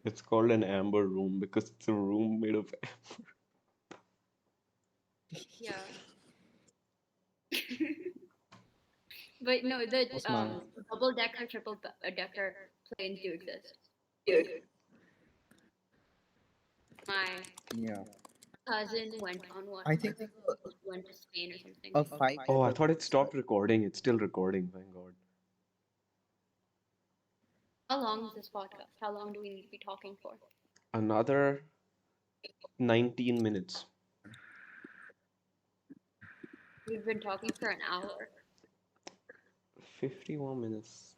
It's called an amber room because it's a room made of Yeah. But no, the So smart. double decker, triple decker planes do exist. My Yeah. cousin went on one. I think Went to Spain or something. a fight. Oh, I thought it stopped recording. It's still recording, thank God. How long is this podcast? How long do we need to be talking for? Another 19 minutes. We've been talking for an hour. 51 minutes.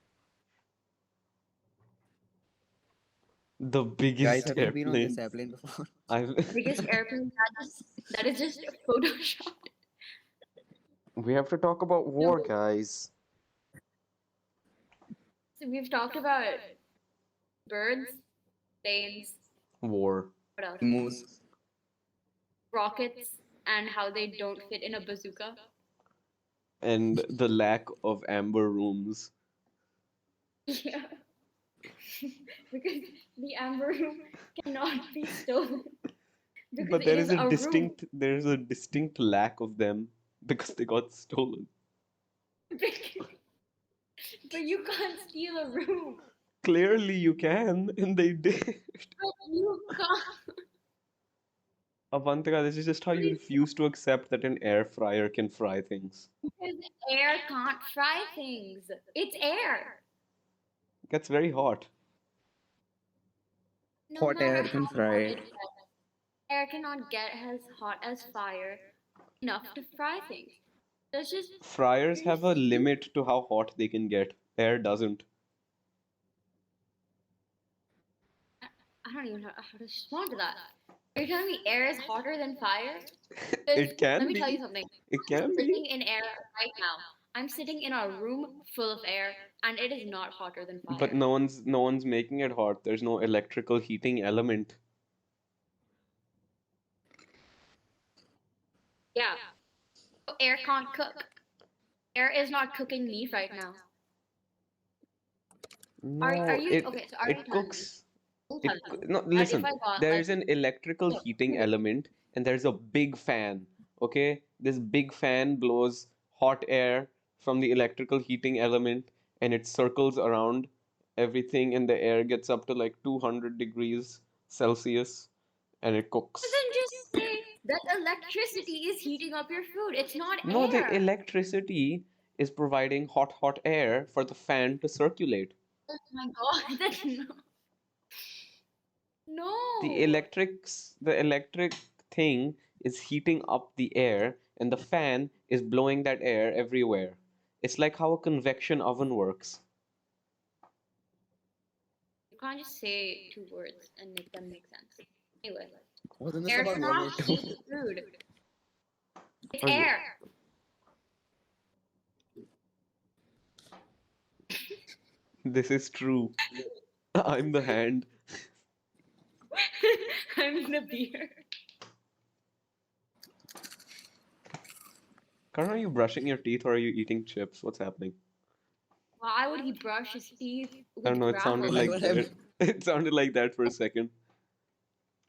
The Guys, biggest have you been on this airplane airplane before? I've. Biggest airplane that is just photoshopped. We have to talk about war, No. guys. So we've talked about birds, planes, War. what else? Moose. Rockets, and how they don't fit in a bazooka. And the lack of amber rooms. Yeah. Because the amber room cannot be stolen. Because But it there is is a a room. distinct lack of them because they got stolen. But you can't steal a room. Clearly you can, and they did. But you can't. Avantika, this is just how you refuse to accept that an air fryer can fry things. Because air can't fry things. It's air. It gets very hot. No Hot matter air how can hot fry. it gets, air cannot get as hot as fire enough to fry things. That's just Fryers very have a stupid. limit to how hot they can get. Air doesn't. I don't even know how to respond to that. Are you telling me air is hotter than fire? It can Let me tell you be. something. It can I'm be. sitting in air right now. I'm sitting in a room full of air, and it is not hotter than fire. But no one's making it hot. There's no electrical heating element. Yeah. So air can't cook. Air is not cooking meat right now. Are No, you it okay? So are you it telling me? cooks. Don't It tell me no, that if listen. I got There like is an electrical no, heating no, element, and there's a big fan. Okay, this big fan blows hot air from the electrical heating element, and it circles around everything, and the air gets up to like 200 degrees Celsius, and it cooks. then just say that electricity is heating up your food. It's not No, the air. electricity is providing hot air for the fan to circulate. Oh my god, that's no. The No. electric thing is heating up the air, and the fan is blowing that air everywhere. It's like how a convection oven works. You can't just say two words and make them make sense. Anyway, Wasn't this air about World War cannot II? heat food. It's Okay, air. this is true. I'm the hand. I'm the beer. Karan, are you brushing your teeth or are you eating chips? What's happening? Why would he brush his teeth I don't with know. It sounded gravel? Why like would I? that. It sounded like that for a second.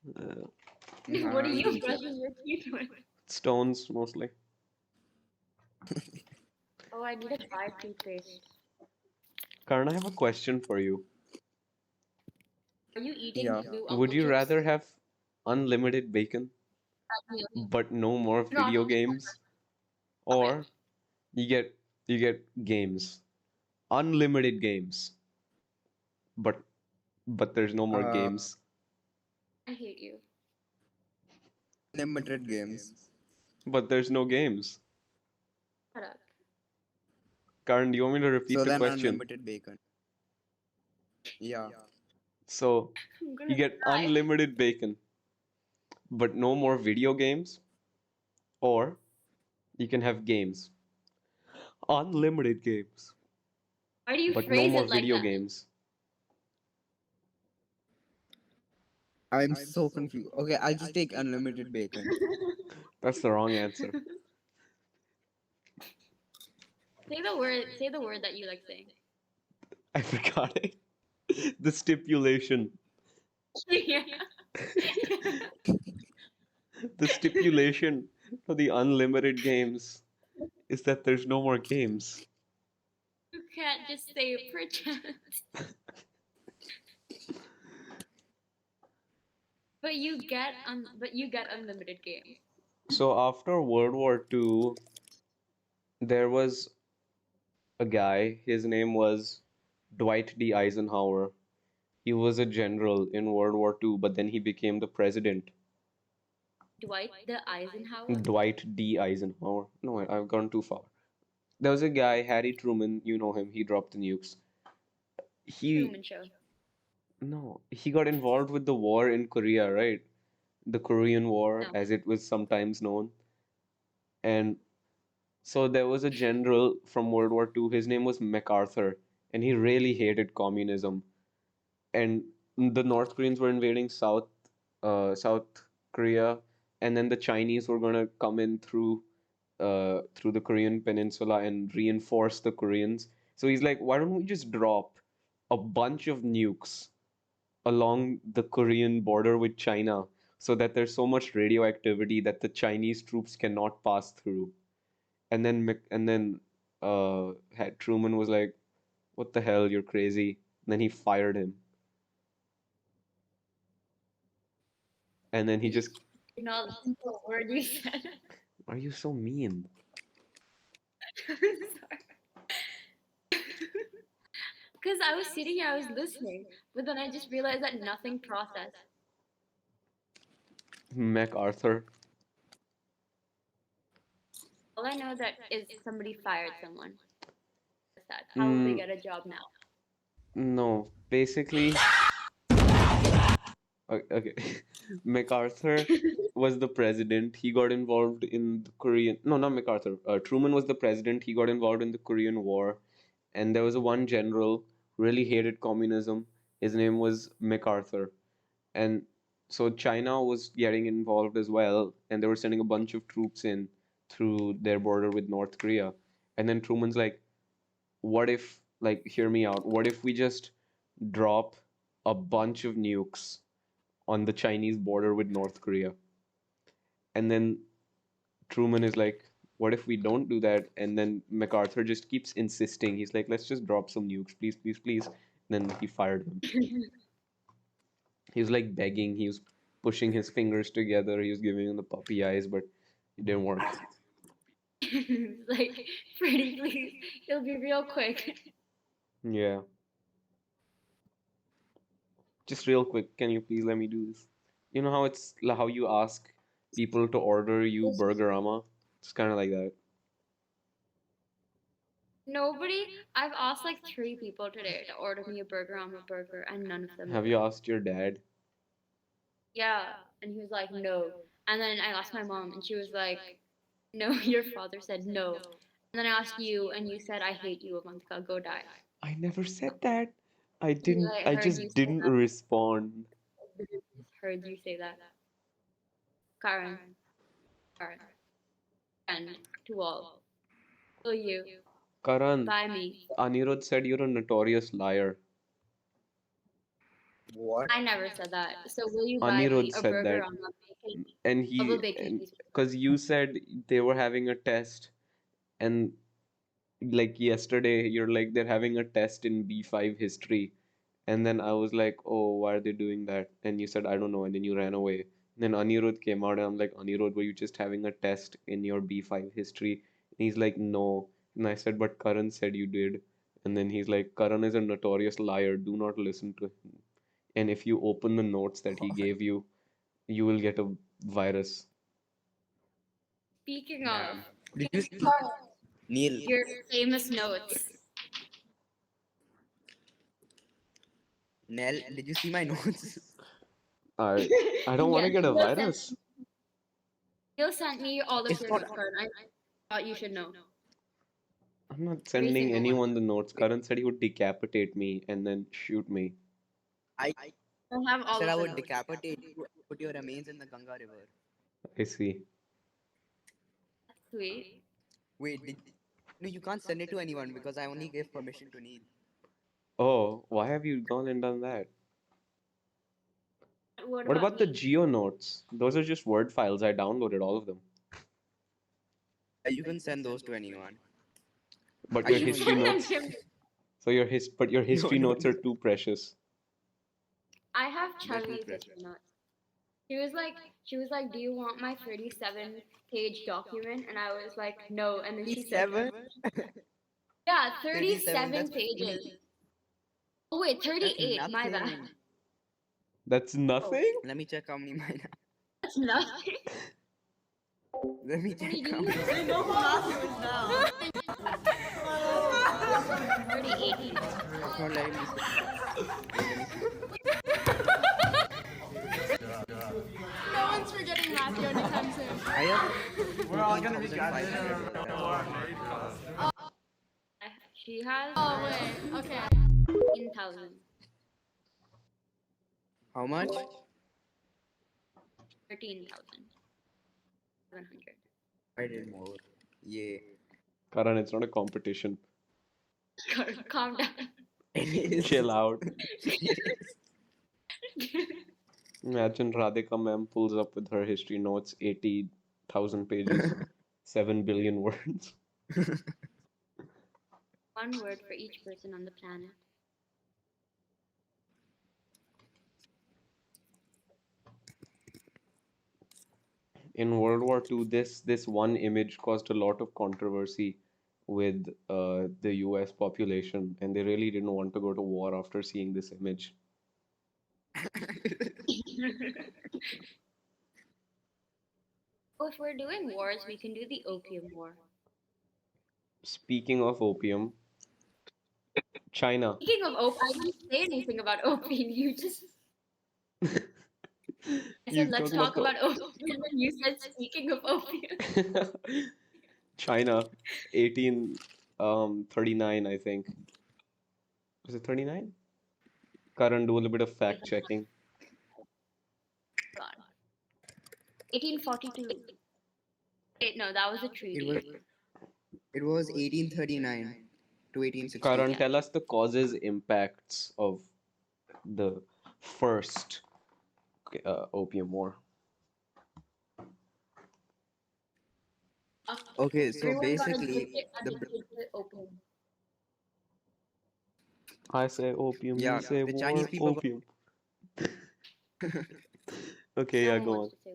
What are I'm you eating chips. brushing your teeth with? Stones mostly. Oh, I need to buy toothpaste. Karan, I have a question for you. Are you eating Yeah. blue Would uncle you chips? rather have unlimited bacon Yeah. but no more Not video games, okay. or you get games, unlimited games, but there's no more Uh, games. I hate you. Unlimited games. But there's no games. Shut up. Karan, do you want me to repeat So the then question? unlimited bacon. Yeah. So I'm you gonna get cry. unlimited bacon, but no more video games, or you can have games, unlimited games, Why do you but no phrase more it like video that? games. I'm so confused. Okay, I'll just take unlimited bacon. That's the wrong answer. Say the word. Say the word that you like saying. I forgot it. The stipulation. Yeah. The stipulation for the unlimited games is that there's no more games. You can't just say perchance. But you get unlimited games. So after World War II, there was a guy, his name was Dwight D. Eisenhower. He was a general in World War II, but then he became the president. Dwight the Eisenhower. Dwight D. Eisenhower. No, I've gone too far. There was a guy, Harry Truman, you know him, he dropped the nukes. He, Truman Show. no, he got involved with the war in Korea, right? The Korean War, No. as it was sometimes known. And so there was a general from World War II, his name was MacArthur, and he really hated communism. And the North Koreans were invading South Korea, and then the Chinese were gonna come in through the Korean peninsula and reinforce the Koreans. So he's like, why don't we just drop a bunch of nukes along the Korean border with China so that there's so much radioactivity that the Chinese troops cannot pass through. And then Truman was like, "What the hell? You're crazy." And then he fired him, and then he just, You're not listening to a word you said. "Are you so mean?" I'm sorry. Because I was sitting here, I was listening, but then I just realized that nothing processed. MacArthur. All I know that is somebody fired someone. That's that. How will they Mm, get a job now? no, basically, okay. MacArthur was the president. He got involved in the Korean. No, not MacArthur. Truman was the president. He got involved in the Korean War, and there was a one general who really hated communism. His name was MacArthur, and so China was getting involved as well, and they were sending a bunch of troops in through their border with North Korea. And then Truman's like, "What if, like, hear me out? What if we just drop a bunch of nukes on the Chinese border with North Korea?" And then Truman is like, "What if we don't do that?" And then MacArthur just keeps insisting. He's like, "Let's just drop some nukes, please, please, please." And then he fired him. He was like begging. He was pushing his fingers together. He was giving him the puppy eyes, but it didn't work. Like, pretty please. It'll be real quick. Yeah. Just real quick, can you please let me do this? You know how how you ask people to order you Burgerama? It's kind of like that. Nobody. I've asked like 3 people today to order me a burger on a burger, and none of them Have did. you asked your dad? Yeah, and he was like, no. And then I asked my mom, and she was like, no, your father said no. And then I asked you, and you said, I hate you, Avantika, go die. I never said that. I Yeah, didn't. I I heard you just say didn't that. respond. I heard you say that. Karen, Karen, friend to all. Kill you, Karan, buy me. Anirudh said you're a notorious liar. What? I never said that. So will you buy me Anirudh a said burger that, on the bacon and of a he bacon and cheeseburger? because you said they were having a test, and like yesterday, you're like they're having a test in B5 history, and then I was like, oh, why are they doing that? And you said, I don't know, and then you ran away. Then Anirudh came out, and I'm like, Anirudh, were you just having a test in your B5 history? And he's like, no. And I said, but Karan said you did. And then he's like, Karan is a notorious liar. Do not listen to him. And if you open the notes that he gave you will get a virus. Speaking of, Damn. Did you see Neil? your famous notes. Nell, did you see my notes? I I don't want to Yes, get a virus. Neil sent me all of It's your not. notes, Karan. I thought you should know. I'm not Every sending single one. anyone the notes. Karan said he would decapitate me and then shoot me. I I have all said of I the would notes. decapitate you, put your remains in the Ganga River. I see. Sweet. Wait, no, you can't send it to anyone because I only gave permission to Neil. Oh, why have you gone and done that? What What about about the me? geo notes? Those are just Word files. I downloaded all of them. Yeah, you can send those to anyone. But I your just You know history you. sent notes, him. so but your No, history no, notes no. are too precious. I have They're too Charlie's precious. history notes. She was like, "Do you want my 37-page document?" And I was like, "No." And then she said, 37? "Yeah, 37, 37 that's pages." really, Oh wait, that's 38. My bad. nothing. That's Oh, nothing? Let me check how many mine are. that's nothing. Let me What check do how you many. know? 38 pages. It's not letting me see. Wait, let me see. No one's forgetting Matthew anytime soon. I have 14,500 words. That's all. She has Oh wait, okay. 13,000. How much? 13,700. I did more. Yeah. Karan, it's not a competition. Calm down. It is. Chill out. It is. Imagine Radhika ma'am pulls up with her history notes, 80,000 pages, 7 billion words. One word for each person on the planet. In World War II, this one image caused a lot of controversy with the US population, and they really didn't want to go to war after seeing this image. Oh, if we're doing wars, we can do the Opium War. Speaking of opium, China. Speaking of opium, I didn't say anything about opium. You just I You said let's talk about talk about opium, and then you said speaking of opium. the China, 1839, I think. Was it 39? Karan, do a little bit of fact checking. God. 1842. Wait, no, that was a It was treaty. it was 1839 to 1860. Karan, Yeah. tell us the causes, impacts of the first opium war. Okay, so Everyone got basically addicted to opium. I say opium, you yeah, say the Chinese war, people got opium. Okay, No yeah, one go wants on. to say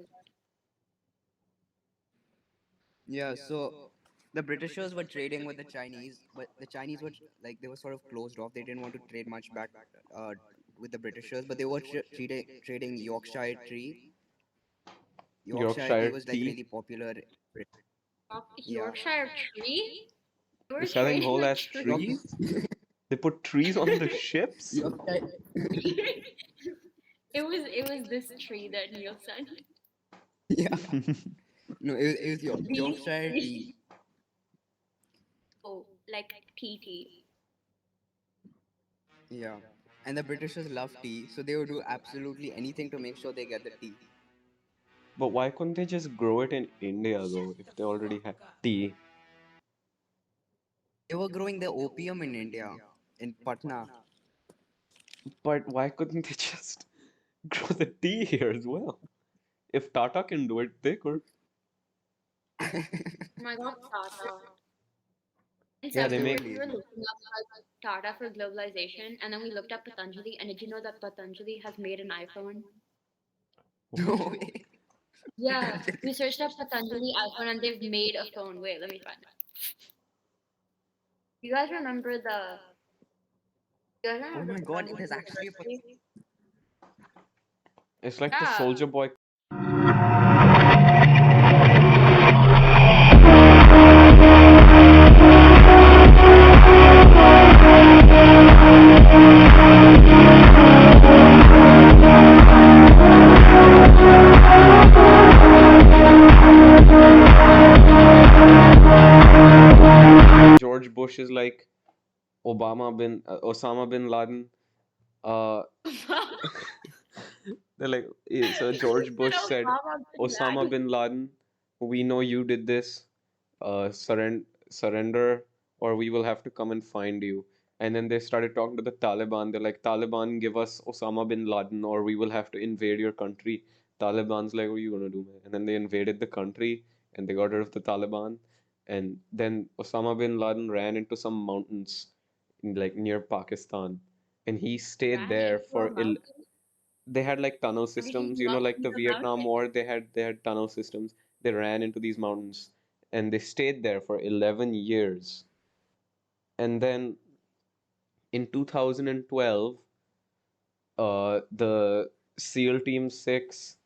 yeah, so the Britishers were trading with the Chinese, but the Chinese were like they were sort of closed off. They didn't want to trade much back uh, with the Britishers, but they were trading Yorkshire tea. Yorkshire tea Yorkshire was like tea. really popular. Yeah, Yorkshire tree? You They're were selling trading whole a ass tree. Yorkshire. trees? They put trees on the ships? Yorkshire. It was this tree that Neil sent. Yeah, no, it was These Yorkshire tea. trees. Oh, like PT. Yeah, and the Britishers love tea, so they would do absolutely anything to make sure they get the tea. But why couldn't they just grow it in India though, if they already had tea? They were growing the opium in India, in Patna. But why couldn't they just grow the tea here as well? If Tata can do it, they could. Oh my God, Tata. In Yeah, they seventh So make. grade, we were lazy. looking up Tata for globalization, and then we looked up Patanjali. And did you know that Patanjali has made an iPhone? No What? way. Yeah, we searched up Patanjali iPhone, and they've made a phone. Wait, let me find it. You guys remember the? You guys Oh remember my the god, Patanjali there's actually a University? It's like the Yeah. Soldier Boy. George Bush is like Osama bin Laden. Uh, they're like, so George Said Bush said, Osama bin Osama Laden. bin Laden, we know you did this. Surrender, or we will have to come and find you. And then they started talking to the Taliban. They're like, Taliban, give us Osama bin Laden, or we will have to invade your country. Taliban's like, what are you gonna do, man? And then they invaded the country and they got rid of the Taliban. And then Osama bin Laden ran into some mountains in, like near Pakistan, and he stayed Ran there into a for mountain. they had like tunnel Or did he systems, run like into the a Vietnam mountain? War, they had tunnel systems. They ran into these mountains and they stayed there for 11 years. And then in 2012, the SEAL Team 6,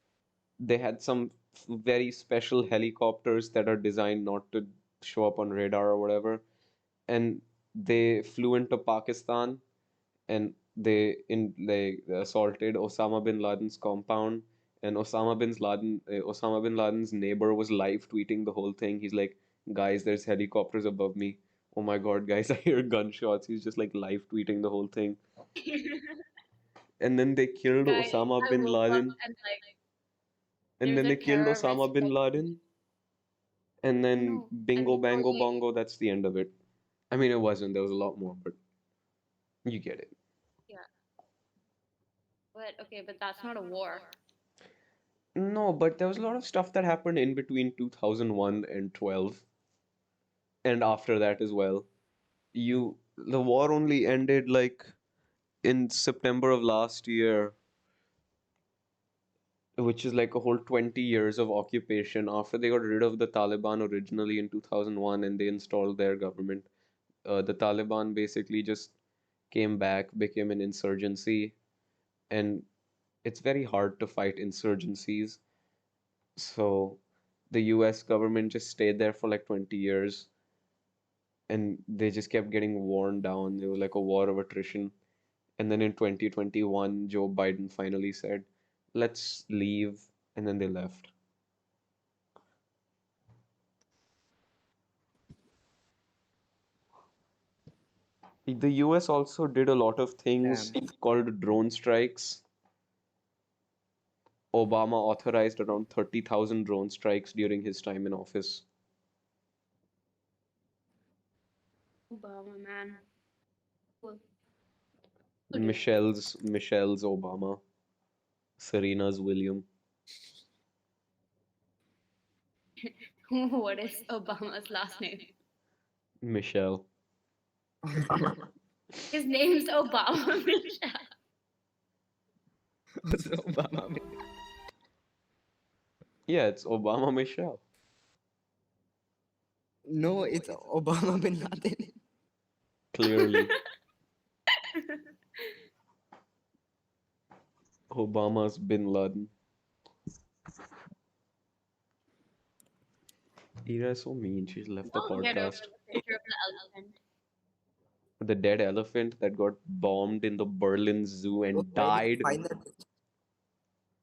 they had some very special helicopters that are designed not to show up on radar or whatever. And they flew into Pakistan and they assaulted Osama bin Laden's compound. And Osama bin Laden's neighbor was live tweeting the whole thing. He's like, "Guys, there's helicopters above me. Oh my God, guys, I hear gunshots." He's just like live tweeting the whole thing. And then they killed Guys, Osama I bin woke up Laden. and like And there's then a they killed terrorist Osama bin like Laden. And then no. I bingo mean well bango yeah, bongo, that's the end of it. I mean, it wasn't. There was a lot more, but you get it. yeah. But okay, but that's not a war. No, but there was a lot of stuff that happened in between 2001 and 12 and after that as well. The war only ended like in September of last year, which is like a whole 20 years of occupation after they got rid of the Taliban originally in 2001 and they installed their government. The Taliban basically just came back, became an insurgency, and it's very hard to fight insurgencies. So the US government just stayed there for like 20 years and they just kept getting worn down. It was like a war of attrition. And then in 2021, Joe Biden finally said, let's leave. And then they left. The US also did a lot of things Damn. called drone strikes. Obama authorized around 30,000 drone strikes during his time in office. Obama man. Cool. Cool dude. Michelle's Obama, Serena's William, What is Obama's last name? Michelle. His name's Obama Michelle. Also Obama. Yeah, it's Obama Michelle. No, it's Obama bin Laden. Clearly, Obama's Bin Laden. Ira is so mean. She's left the Don't get over podcast. the picture of the elephant. The dead elephant that got bombed in the Berlin Zoo Oh, and where did you died. find that?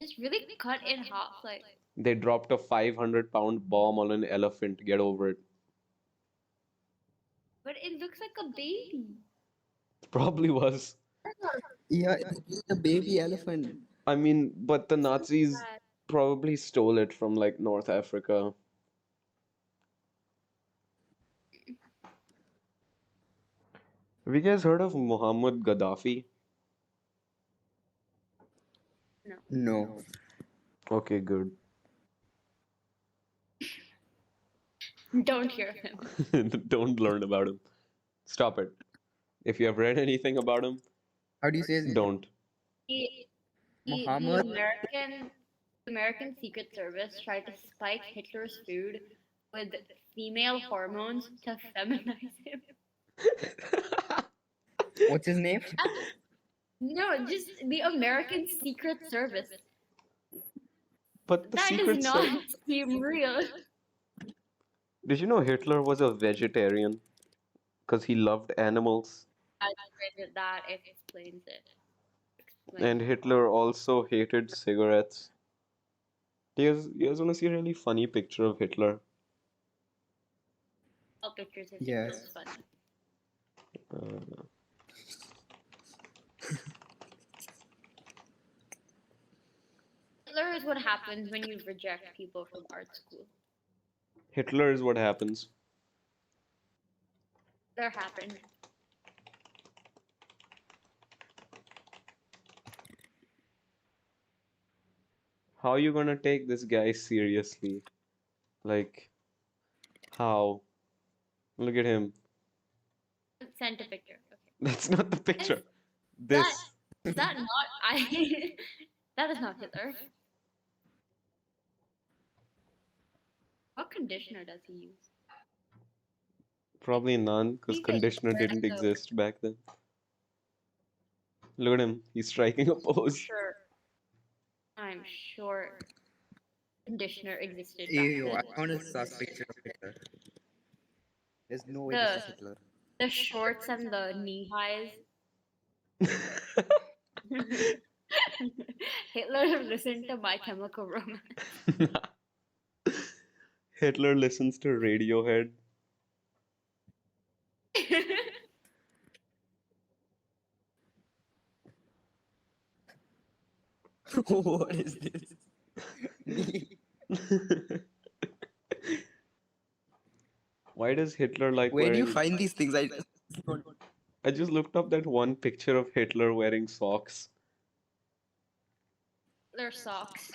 It's really cut in half, like They dropped a 500-pound bomb on an elephant. Get over it. but it looks like a baby. Probably was. Yeah, it's a baby elephant. I mean, but the So Nazis sad. probably stole it from like North Africa. Have you guys heard of Muhammad Gaddafi? No. Okay, good. Don't hear him. Don't learn about him. Stop it. If you have read anything about him, How do you say his name? don't. The Muhammad? American Secret Service tried to spike Hitler's food with female hormones to feminize him. What's his name? No, just the American Secret Service. But the That does secret not ser- seem real. Did you know Hitler was a vegetarian? Because he loved animals. I read that it explains it. And Hitler also hated cigarettes. You guys want to see a really funny picture of Hitler? All pictures of Yes. Hitler is funny. Uh, Hitler is what happens when you reject people from art school. Hitler is what happens. There happened. How are you gonna take this guy seriously? Like, how? Look at him. Sent a picture. Okay. That's not the picture. That This. is that not I? That is not Hitler. What conditioner does he use? Probably none, because He's a conditioner Hitler, didn't so- exist back then. Look at him. He's striking a pose. Sure. I'm sure conditioner existed Ew, back I then. found a sus picture of Hitler. There's no way this is Hitler. The shorts and the knee highs. Hitler listened to My Chemical Romance. Hitler listens to Radiohead. What is this? Why does Hitler like Where do you wearing... find these things? I just looked up that one picture of Hitler wearing socks. Their socks.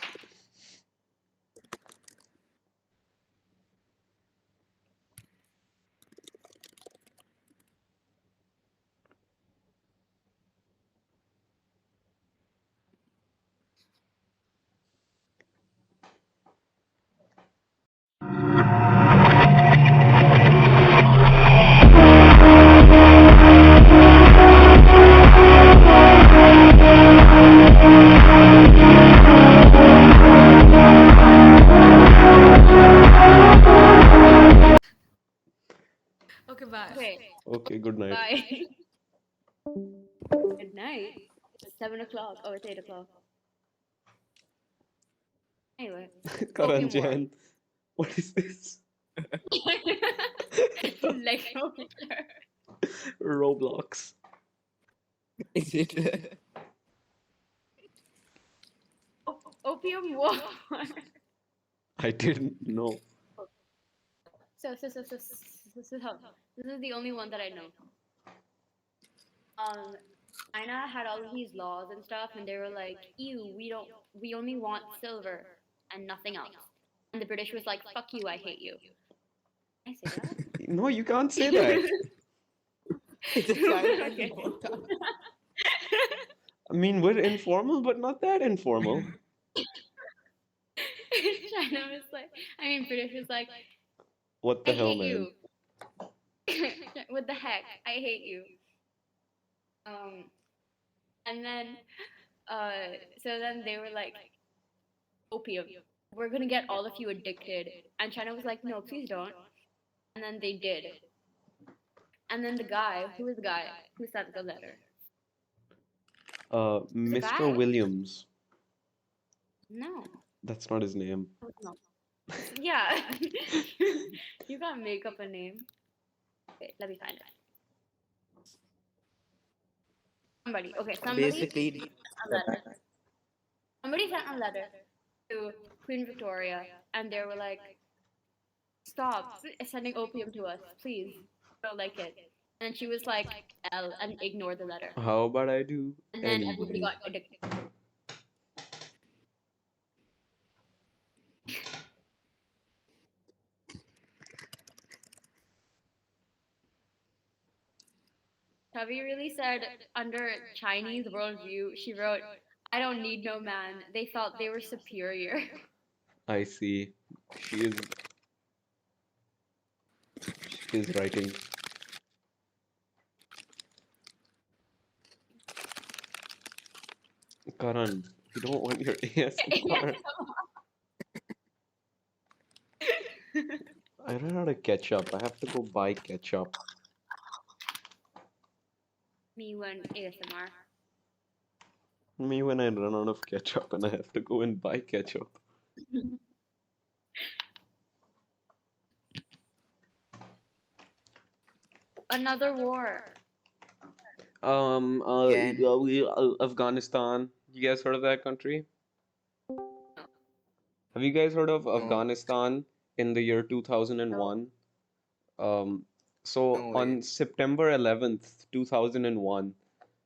Okay, bye. Okay, Okay, good night. bye. Good night. It's 7 o'clock. Oh, it's 8 o'clock. Anyway. Karanjan, what is this? Lego Hitler. Roblox. Is it? Opium War. I didn't know. So, this is the only one that I know. China had all of these laws and stuff, and they were like, "Ew, we only want silver and nothing else." And the British was like, "Fuck you, I hate you." Can I say that? No, you can't say that. It's a child Okay. I mean, we're informal, but not that informal. China was like, British was like, What the "I hell, hate man? you." What the heck? I hate you. And then, so then they were like, opium. We're gonna get all of you addicted. And China was like, no, please don't. And then they did. And then the guy, who is the guy who sent the letter? Mr. guy? Williams. No. That's not his name. No. Yeah. You can't make up a name. Wait, let me find it. Somebody Basically, sent a letter. Somebody sent a letter to Queen Victoria, and they were like, "Stop sending opium to us, please. We don't like it." And she was like, "L," and ignored the letter. How about I do And then anyway? everybody got addicted. Chubby really said under Chinese worldview, she wrote, "I don't need no man. They felt they were superior." I see. She is she is writing. Karan, you don't want your Yes. ASMR. I ran out of ketchup. I have to go buy ketchup. Me when ASMR. Me when I run out of ketchup and I have to go and buy ketchup. Another war. Again, Afghanistan. You guys heard of that country? Have you guys heard of no, Afghanistan in the year No. 2001? Um, so no way, on September 11th, 2001,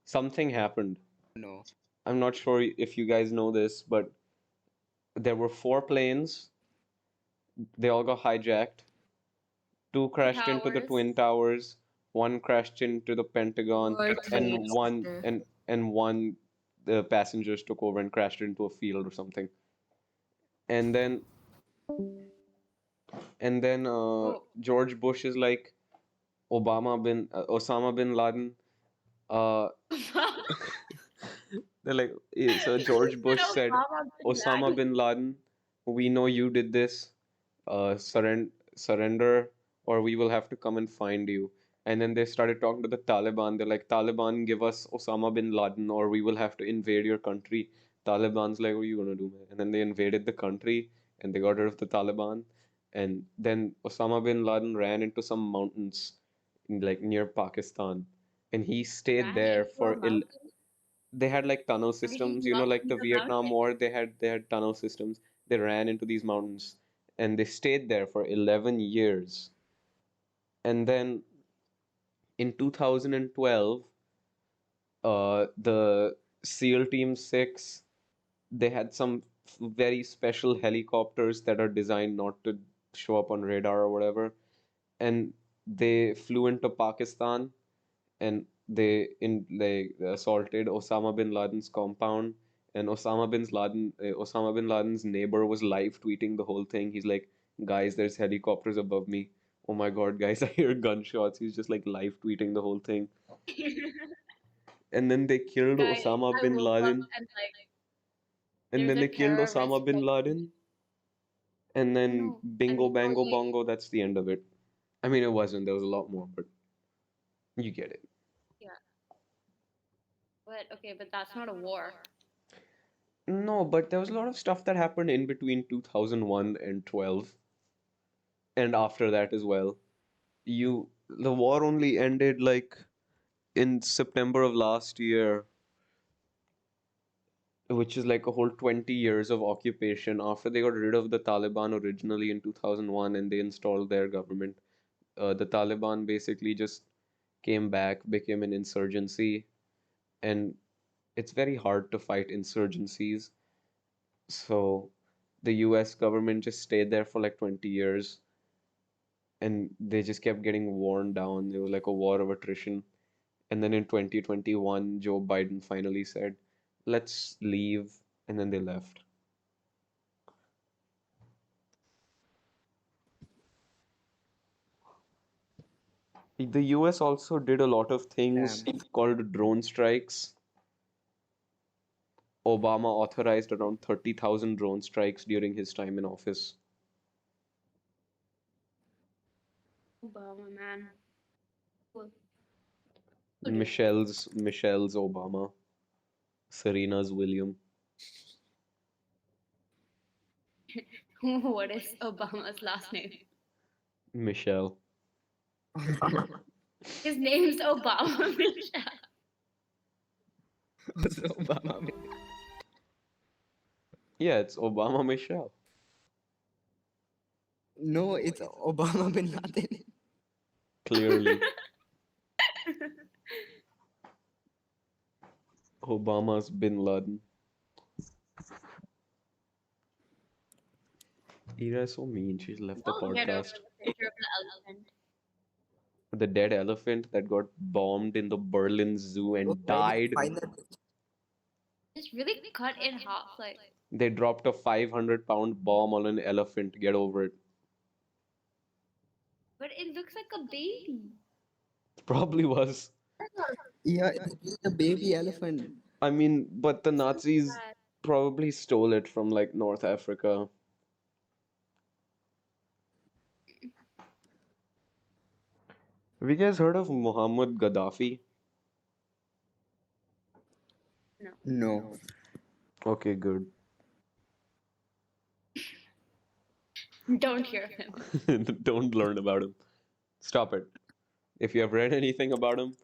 something happened. no, I'm not sure if you guys know this, but there were four planes. They all got hijacked. Two crashed into the Towers. Twin Towers, one crashed into the Pentagon, War and one Chicanery. and one the passengers took over and crashed into a field or something. And then Oh. George Bush is like Osama bin Laden. Uh, they're like, so He George said Bush said, Osama bin Osama Laden. bin Laden, we know you did this. Surrender, or we will have to come and find you. And then they started talking to the Taliban. They're like, Taliban, give us Osama bin Laden, or we will have to invade your country. Taliban's like, what are you gonna do, man? And then they invaded the country and they got rid of the Taliban. And then Osama bin Laden ran into some mountains like near Pakistan. And he stayed Ran there into a for mountain. they had like tunnel How did he systems, run like the into a Vietnam mountain? War, they had tunnel systems. They ran into these mountains and they stayed there for 11 years. And then in 2012, the SEAL Team 6, they had some very special helicopters that are designed not to show up on radar or whatever. And they flew into Pakistan and they assaulted Osama bin Laden's compound. And Osama bin Laden's neighbor was live tweeting the whole thing. He's like, "Guys, there's helicopters above me. Oh my God, guys, I hear gunshots." He's just like live tweeting the whole thing. And then they killed Guys, Osama I bin woke up Laden. and like And there's then a they killed terrorist Osama bin like Laden. And oh then no. And bingo, before bango, he bongo, that's the end of it. I mean, it wasn't. There was a lot more, but you get it. yeah. But okay, but that's not a war. No, but there was a lot of stuff that happened in between 2001 and 12, and after that as well. The war only ended like in September of last year, which is like a whole 20 years of occupation after they got rid of the Taliban originally in 2001 and they installed their government. The Taliban basically just came back, became an insurgency, and it's very hard to fight insurgencies. So the US government just stayed there for like 20 years and they just kept getting worn down. It was like a war of attrition. And then in 2021, Joe Biden finally said, let's leave. And then they left. The US also did a lot of things damn. called drone strikes. Obama authorized around 30,000 drone strikes during his time in office. Obama man. Who did? Michelle's Obama, Serena's William, What is Obama's last name? Michelle. His name's Obama Michelle. What's Obama? Yeah, it's Obama Michelle. No, it's Obama bin Laden. Clearly, Obama's Bin Laden. Ira is so mean. She's left the Don't get over podcast. the picture of the elephant. The dead elephant that got bombed in the Berlin Zoo Oh, and where did you died. find that? It's really cut in half, like, They dropped a 500-pound bomb on an elephant. Get over it. but it looks like a baby. Probably was. Yeah, it's a baby elephant. I mean, but the So Nazis sad. probably stole it from like North Africa. Have you guys heard of Muhammad Gaddafi? No. No. Okay, good. Don't hear him. Don't learn about him. Stop it. If you have read anything about him,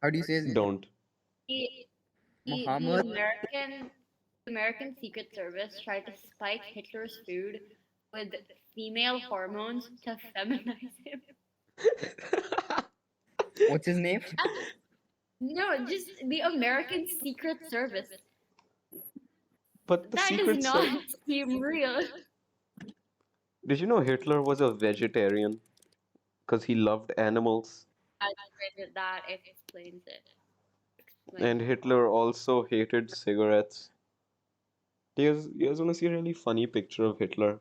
How do you say his name? don't. The Muhammad? American Secret Service tried to spike Hitler's food with female hormones to feminize him. What's his name? No, just the American Secret Service. But the That does Secret not Service. seem real. Did you know Hitler was a vegetarian? Because he loved animals. I read that explains it. And Explains Hitler also hated cigarettes. You guys want to see a really funny picture of Hitler?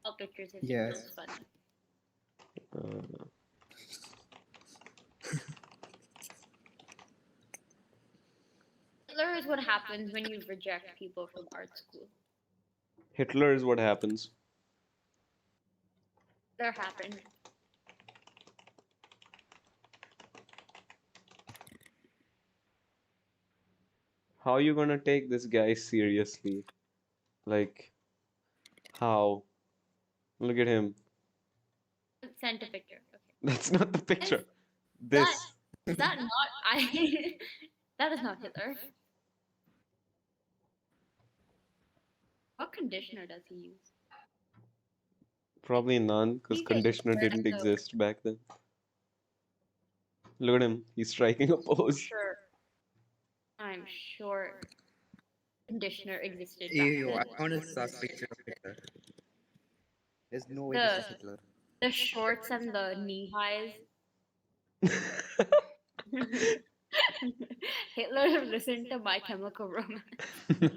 all pictures of Hitler Yes. is funny. Uh, Hitler is what happens when you reject people from art school. Hitler is what happens. There happened. How are you gonna take this guy seriously? Like, how? Look at him. Sent a picture. Okay. That's not the picture. That This. is that not I? That is not Hitler. What conditioner does he use? Probably none, because You get conditioner didn't exist back then. Look at him. He's striking a pose. Sure. I'm sure conditioner existed back Ew, I then. found a sus picture of Hitler. There's no way this is Hitler. The shorts and the knee highs. Hitler listened to My Chemical Romance.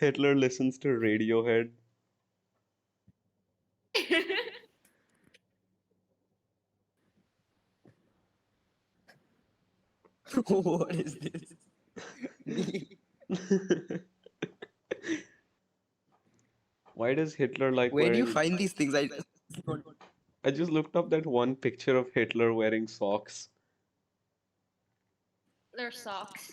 Hitler listens to Radiohead. What is this? Why does Hitler like Where do you wearing... find these things? I just looked up that one picture of Hitler wearing socks. Their socks.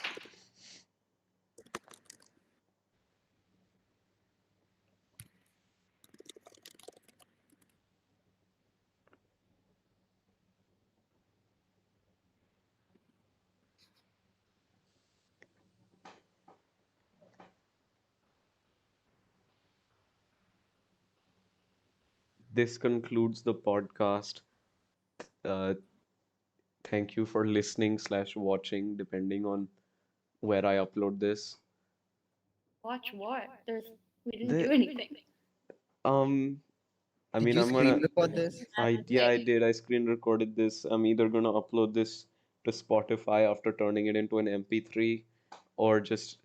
This concludes the podcast. Uh, thank you for listening slash watching, depending on where I upload this. Watch what? We didn't The- do anything. I Did mean, you I'm screen gonna... record this? I did. I screen recorded this. I'm either gonna upload this to Spotify after turning it into an MP3, or just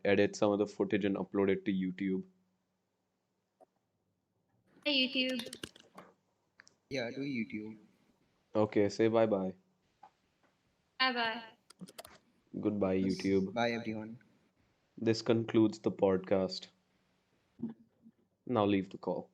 edit some of the footage and upload it to YouTube. Hey YouTube. Yeah, do YouTube. Okay, say bye bye. Bye bye. Goodbye, YouTube. Bye, everyone. This concludes the podcast. Now leave the call.